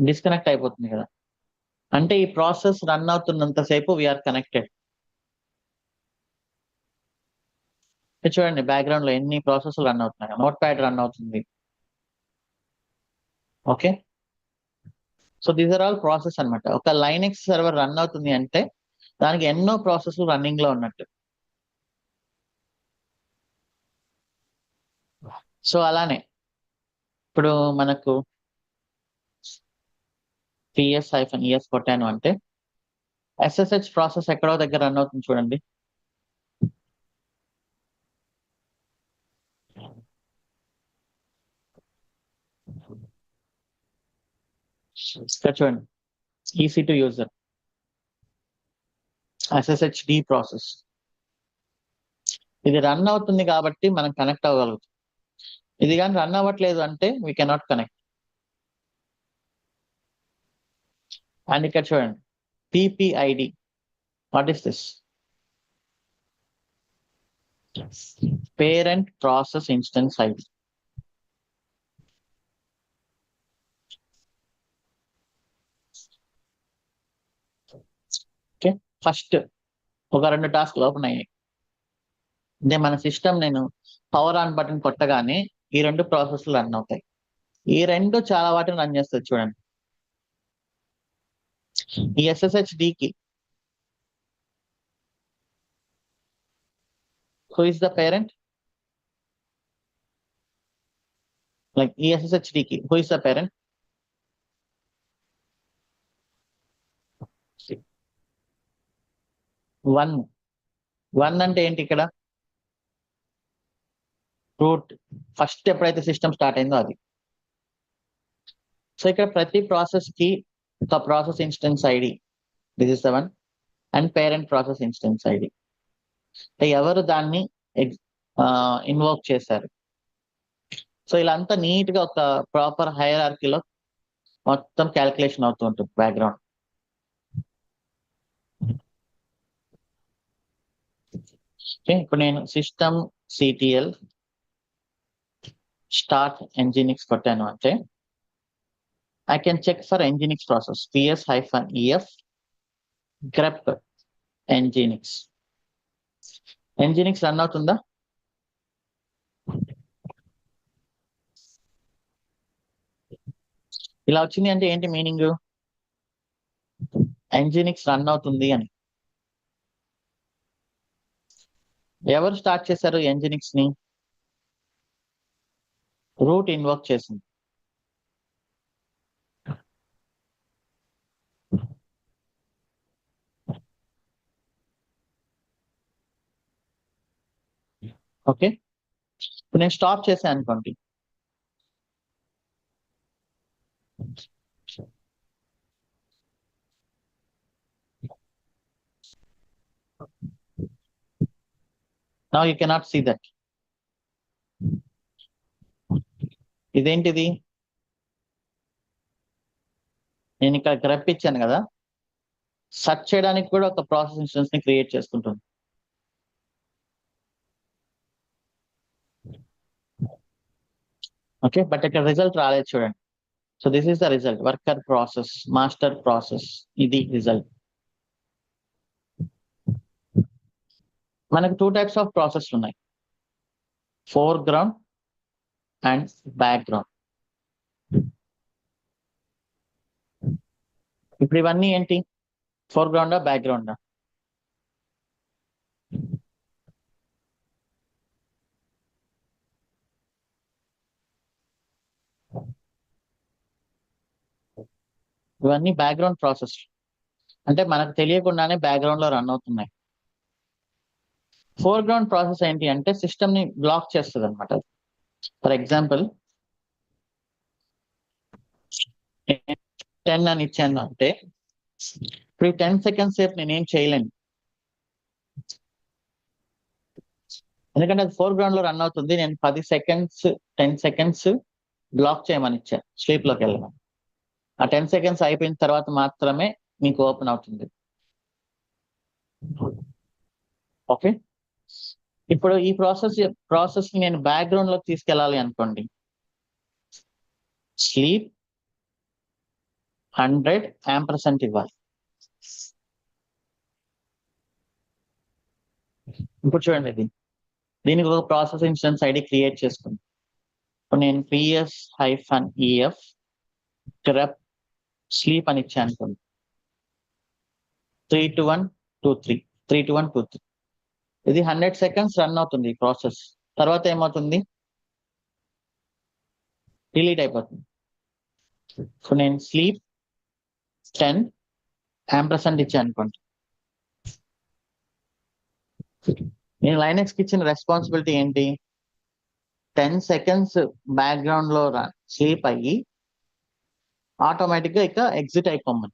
డిస్కనెక్ట్ అయిపోతుంది కదా. అంటే ఈ ప్రాసెస్ రన్ అవుతున్నంత సేపు వీఆర్ కనెక్టెడ్. చూడండి బ్యాక్గ్రౌండ్ లో ఎన్ని ప్రాసెస్ రన్ అవుతున్నాయి. నోట్ ప్యాడ్ రన్ అవుతుంది. Okay. So these are all process అన్నమాట. ఒక లైనెక్స్ సర్వర్ రన్ అవుతుంది అంటే దానికి ఎన్నో ప్రాసెస్ రన్నింగ్ లో ఉన్నట్టు. సో అలానే ఇప్పుడు మనకు PS-EF కొట్టాను అంటే SSH ప్రాసెస్ ఎక్కడో దగ్గర రన్ అవుతుంది చూడండి. ఇక్కడ చూడండి, EC2 యూజర్ SSHD ప్రాసెస్. ఇది రన్ అవుతుంది కాబట్టి మనం కనెక్ట్ అవ్వగలుగుతాం. ఇది కానీ రన్ అవ్వట్లేదు అంటే వీ కెనాట్ కనెక్ట్. అండ్ ఇక్కడ చూడండి PPID. What is this? Parent process instance ID. Okay. First ఒక 2 టాస్క్లు ఓపెన్ అయ్యాయి. అంటే మన సిస్టమ్ నేను పవర్ ఆన్ బటన్ కొట్టగానే ఈ 2 ప్రాసెస్లు రన్ అవుతాయి. ఈ 2 చాలా వాటిని రన్ చేస్తుంది చూడండి. ఈ SSHDకి who is the parent? Like ఈ SSHDకి who is the parent? One అంటే ఏంటి ఇక్కడ? రూట్. ఫస్ట్ ఎప్పుడైతే సిస్టమ్ స్టార్ట్ అయిందో అది. సో ఇక్కడ ప్రతి ప్రాసెస్ కి ఒక process instance ID, this is the one, and parent process instance ID. ఎవరు దాన్ని ఇన్వోక్ చేశారు. సో ఇలా అంతా నీట్ గా ఒక ప్రాపర్ హైరార్కీలో మొత్తం క్యాల్కులేషన్ అవుతూ ఉంటుంది బ్యాక్గ్రౌండ్. ఇప్పుడు నేను సిస్టమ్ CTL స్టార్ట్ Nginx కొట్టాను అంటే I can check for Nginx process PS-EF grep Nginx. Nginx run అవుతుందా? ఇలా వచ్చింది అంటే ఏంటి మీనింగ్? Nginx రన్ అవుతుంది అని. ఎవరు స్టార్ట్ చేశారు Nginx ని? రూట్ ఇన్వోక్ చేసింది. ఓకే. ఇప్పుడు నేను స్టాప్ చేశాను అనుకోండి, now you cannot see that. ఇదేంటిది? నేను ఇక్కడ grep ఇచ్చాను కదా, సెర్చ్ చేయడానికి కూడా ఒక ప్రాసెస్ ఇన్స్టెన్స్ ని క్రియేట్ చేసుకుంటుంది. ఓకే, బట్ ఇక్కడ రిజల్ట్ రాలేదు చూడండి. So this is the result, worker process, master process, ఇది రిజల్ట్. మనకు 2 టైప్స్ ఆఫ్ ప్రాసెస్ ఉన్నాయి, ఫోర్ గ్రౌండ్ అండ్ బ్యాక్గ్రౌండ్. ఇప్పుడు ఇవన్నీ ఏంటి, ఫోర్ గ్రౌండా బ్యాక్గ్రౌండా? ఇవన్నీ బ్యాక్గ్రౌండ్ ప్రాసెస్, అంటే మనకు తెలియకుండానే బ్యాక్గ్రౌండ్ లో రన్ అవుతున్నాయి. ఫోర్ గ్రౌండ్ ప్రాసెస్ ఏంటి అంటే సిస్టమ్ ని బ్లాక్ చేస్తుంది అనమాట. ఫర్ ఎగ్జాంపుల్ 10 అని ఇచ్చాను అంటే ఇప్పుడు 10 సెకండ్స్ సేపు నేనేం చేయలేను, ఎందుకంటే అది ఫోర్ గ్రౌండ్ లో రన్ అవుతుంది. నేను 10 సెకండ్స్ 10 సెకండ్స్ బ్లాక్ చేయమని ఇచ్చాను స్లీప్ లోకి వెళ్ళమని. ఆ 10 సెకండ్స్ అయిపోయిన తర్వాత మాత్రమే మీకు ఓపెన్ అవుతుంది. ఓకే, ఇప్పుడు ఈ ప్రాసెస్ ని నేను బ్యాక్గ్రౌండ్ లోకి తీసుకెళ్ళాలి అనుకోండి, స్లీప్ 100 ఇవ్వాలి. ఇప్పుడు చూడండి, దీనికి ఒక ప్రాసెస్ ఇన్స్టెన్స్ ఐడి క్రియేట్ చేసుకుంది. ఇప్పుడు నేను ps-ef grep స్లీప్ అని ఇచ్చాను అనుకోండి, 32123 32123 ఇది 100 సెకండ్స్ రన్ అవుతుంది ఈ ప్రాసెస్. తర్వాత ఏమవుతుంది, డిలీట్ అయిపోతుంది. సో నేను స్లీప్ 10 యాంపర్సెంట్ ఇచ్చాను అనుకోండి, నేను లైనక్స్ కి ఇచ్చిన రెస్పాన్సిబిలిటీ ఏంటి, 10 సెకండ్స్ బ్యాక్గ్రౌండ్ లో స్లీప్ అయ్యి ఆటోమేటిక్ గా ఇక ఎగ్జిట్ అయిపోమని.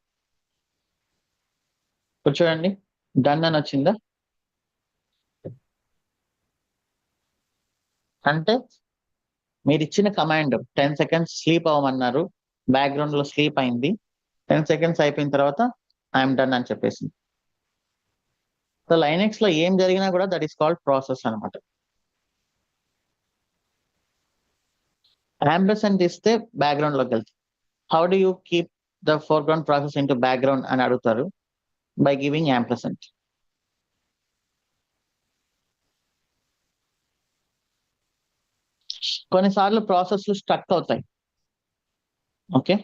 ఇప్పుడు చూడండి, డన్ అని వచ్చిందా, అంటే మీరు ఇచ్చిన కమాండ్ 10 సెకండ్స్ స్లీప్ అవ్వమన్నారు, బ్యాక్గ్రౌండ్ లో స్లీప్ అయింది, 10 సెకండ్స్ అయిపోయిన తర్వాత ఐఎమ్ డన్ అని చెప్పేసింది. సో లైనక్స్ లో ఏం జరిగినా కూడా దట్ ఈస్ కాల్డ్ ప్రాసెస్ అనమాట. యాంపర్సెంట్ ఇస్తే బ్యాక్గ్రౌండ్ లోకి వెళ్తుంది. How do you keep the foreground process into background అని అడుగుతారు, బై గివింగ్ యాంపర్సెంట్. కొన్నిసార్లు ప్రాసెస్లు స్టక్ అవుతాయి. ఓకే,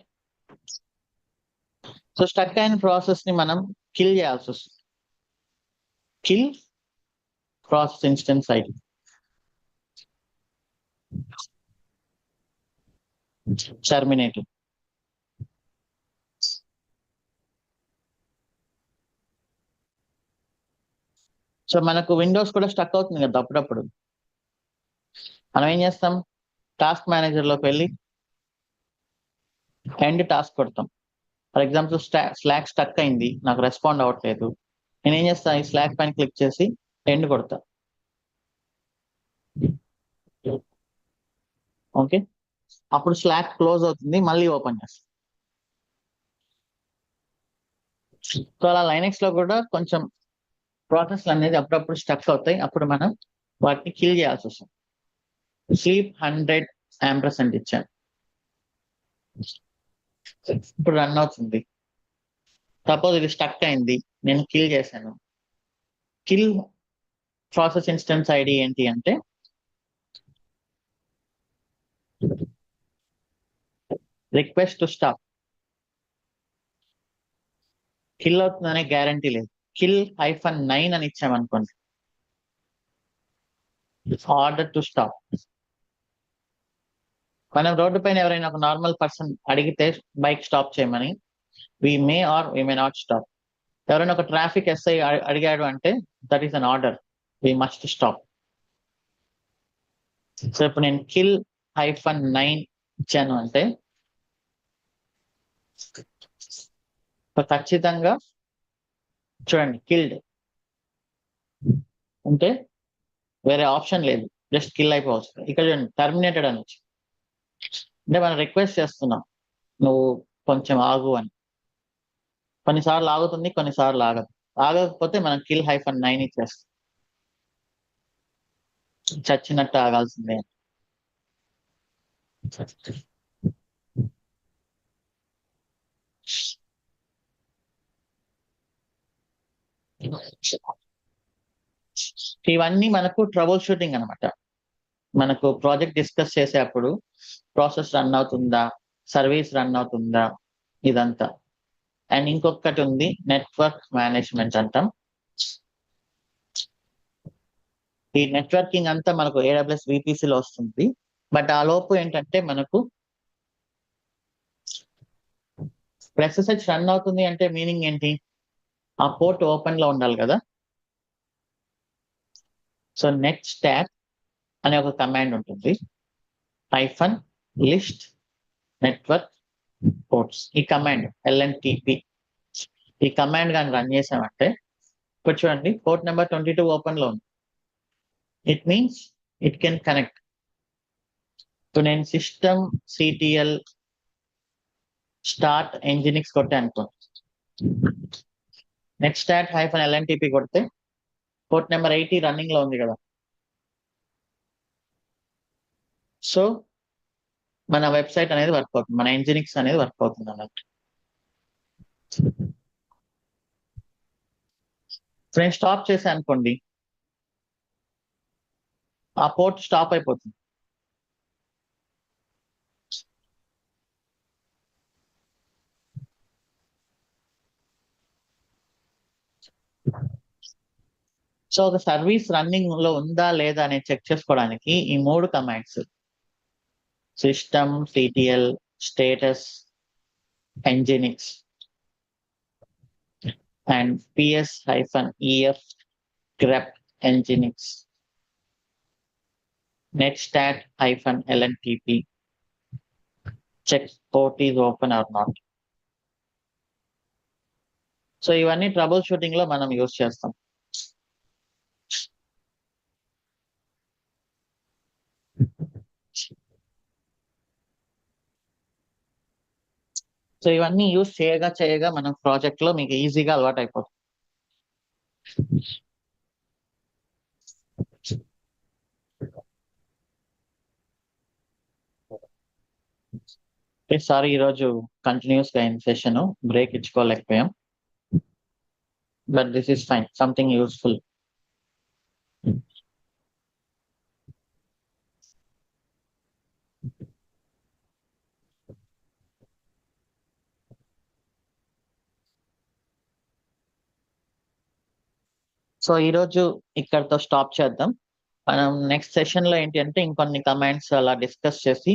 సో స్టక్ అయిన ప్రాసెస్ ని మనం కిల్ చేయాల్సి వస్తుంది. Kill process instance ID. Terminate. So మనకు విండోస్ కూడా స్టక్ అవుతుంది కదా అప్పుడప్పుడు. మనం ఏం చేస్తాం, టాస్క్ మేనేజర్ లోకి వెళ్ళి ఎండ్ టాస్క్ కొడతాం. ఫర్ ఎగ్జాంపుల్ స్లాక్ స్టక్ అయింది, నాకు రెస్పాండ్ అవ్వట్లేదు, నేను ఏం చేస్తాను, ఈ స్లాక్ పైన క్లిక్ చేసి ఎండ్ కొడతా. ఓకే, అప్పుడు స్లాక్ క్లోజ్ అవుతుంది, మళ్ళీ ఓపెన్ చేస్తాం. సో అలా లైనక్స్ లో కూడా కొంచెం ప్రాసెస్లు అనేది అప్పుడప్పుడు స్టక్ అవుతాయి, అప్పుడు మనం వాటిని కిల్ చేయాల్సి వస్తుంది. స్లీప్ 100 ఇచ్చాను, ఇప్పుడు రన్ అవుతుంది. సపోజ్ ఇది స్టక్ అయింది, నేను కిల్ చేశాను. కిల్ ప్రాసెస్ ఇన్స్టెన్స్ ఐడి ఏంటి అంటే రిక్వెస్ట్ టు స్టాప్. కిల్ అవుతుందనే గ్యారంటీ లేదు. కిల్ -9 అని ఇచ్చామనుకోండి, ఆర్డర్ టు స్టాప్. మనం రోడ్డు పైన ఎవరైనా ఒక నార్మల్ పర్సన్ అడిగితే బైక్ స్టాప్ చేయమని, we may or we may not stop. ఎవరైనా ఒక ట్రాఫిక్ ఎస్ఐ అడిగాడు అంటే that is an order, we must stop. So ఇప్పుడు నేను కిల్ -9 ఇచ్చాను అంటే ఖచ్చితంగా చూడండి కిల్డ్ అంటే వేరే ఆప్షన్ లేదు, జస్ట్ కిల్ అయిపోవచ్చు. ఇక్కడ చూడండి టర్మినేటెడ్ అని వచ్చి, అంటే మనం రిక్వెస్ట్ చేస్తున్నాం నువ్వు కొంచెం ఆగు అని. కొన్నిసార్లు ఆగుతుంది, కొన్నిసార్లు ఆగదు. ఆగకపోతే మనం kill-9 ఇచ్చేస్తాం. చచ్చినట్టు ఆగాల్సిందే. ఇవన్నీ మనకు ట్రబుల్ షూటింగ్ అనమాట. మనకు ప్రాజెక్ట్ డిస్కస్ చేసేప్పుడు ప్రాసెస్ రన్ అవుతుందా, సర్వీస్ రన్ అవుతుందా, ఇదంతా. అండ్ ఇంకొకటి ఉంది నెట్వర్క్ మేనేజ్మెంట్ అంటాం. ఈ నెట్వర్కింగ్ అంతా మనకు AWS VPCలో వస్తుంది. బట్ ఆ లోపు ఏంటంటే మనకు SSH రన్ అవుతుంది అంటే మీనింగ్ ఏంటి? ఆ పోర్ట్ ఓపెన్ లో ఉండాలి కదా. సో నెట్ స్టాట్ అనే ఒక కమాండ్ ఉంటుంది. -list network ports. ఈ కమాండ్ LNTP ఈ కమాండ్ కానీ రన్ చేసామంటే ఇప్పుడు చూడండి పోర్ట్ నెంబర్ 22 ఓపెన్ లో ఉంది. It means it can connect. So నేను సిస్టమ్ CTL స్టార్ట్ Nginx కొట్టే అనుకో, నెట్ స్టాట్ -LNTP కొడితే పోర్ట్ నెంబర్ 80 రన్నింగ్ లో ఉంది కదా. సో మన వెబ్సైట్ అనేది వర్క్ అవుతుంది, మన Nginx అనేది వర్క్ అవుతుంది అన్నట్టు. నేను స్టాప్ చేశాను అనుకోండి, ఆ పోర్ట్ స్టాప్ అయిపోతుంది. సో ఒక సర్వీస్ రన్నింగ్ లో ఉందా లేదా అనేది చెక్ చేసుకోవడానికి ఈ 3 commands system CTL status Nginx and ps-ef grep Nginx netstat-lntp check port is open or not. So ఇవన్నీ ట్రబుల్ షూటింగ్ లో మనం యూజ్ చేస్తాం. సో ఇవన్నీ యూజ్ చేయగా మనం ప్రాజెక్ట్ లో మీకు ఈజీగా అలవాటు అయిపోతుంది. సారీ ఈరోజు కంటిన్యూస్ గా అయిన సెషన్, బ్రేక్ ఇచ్చుకోలేకపోయాం. But this is fine, something useful. So ఈరోజు ఇక్కడతో స్టాప్ చేద్దాం. మనం నెక్స్ట్ సెషన్ లో ఏంటి అంటే ఇంకొన్ని కమాండ్స్ అలా డిస్కస్ చేసి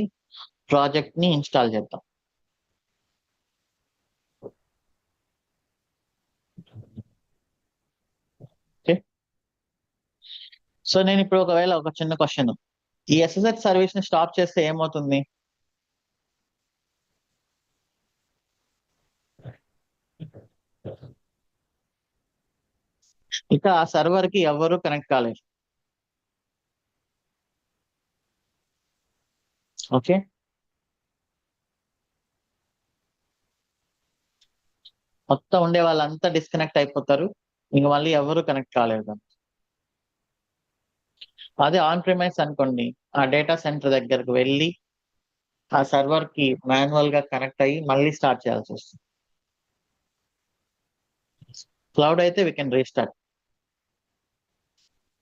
ప్రాజెక్ట్ ని ఇన్స్టాల్ చేద్దాం. ఓకే. సో నేను ఇప్పుడు ఒకవేళ ఒక చిన్న క్వశ్చన్, ఈ SSH సర్వీస్ ని స్టాప్ చేస్తే ఏమవుతుంది? ఇక ఆ సర్వర్ కి ఎవరు కనెక్ట్ కాలేరు. ఓకే. మొత్తం ఉండే వాళ్ళంతా డిస్కనెక్ట్ అయిపోతారు, ఇంక మళ్ళీ ఎవరు కనెక్ట్ కాలేరు. అదే ఆన్ ప్రిమైస్ అనుకోండి, ఆ డేటా సెంటర్ దగ్గరకు వెళ్ళి ఆ సర్వర్ కి మాన్యువల్ గా కనెక్ట్ అయ్యి మళ్ళీ స్టార్ట్ చేయాల్సి వస్తుంది. క్లౌడ్ అయితే we can restart.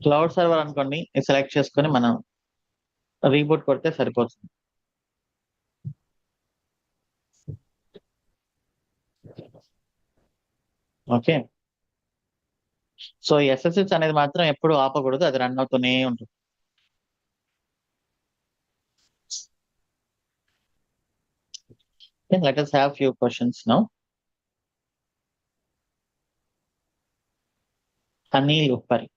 Cloud server అనుకోండి, సెలెక్ట్ చేసుకొని మనం రీబూట్ కొడితే సరిపోతుంది. ఓకే. సో SSH అనేది మాత్రం ఎప్పుడు ఆపకూడదు, అది రన్ అవుతూనే ఉంటుంది. Let us have few questions now. Anil Uppari.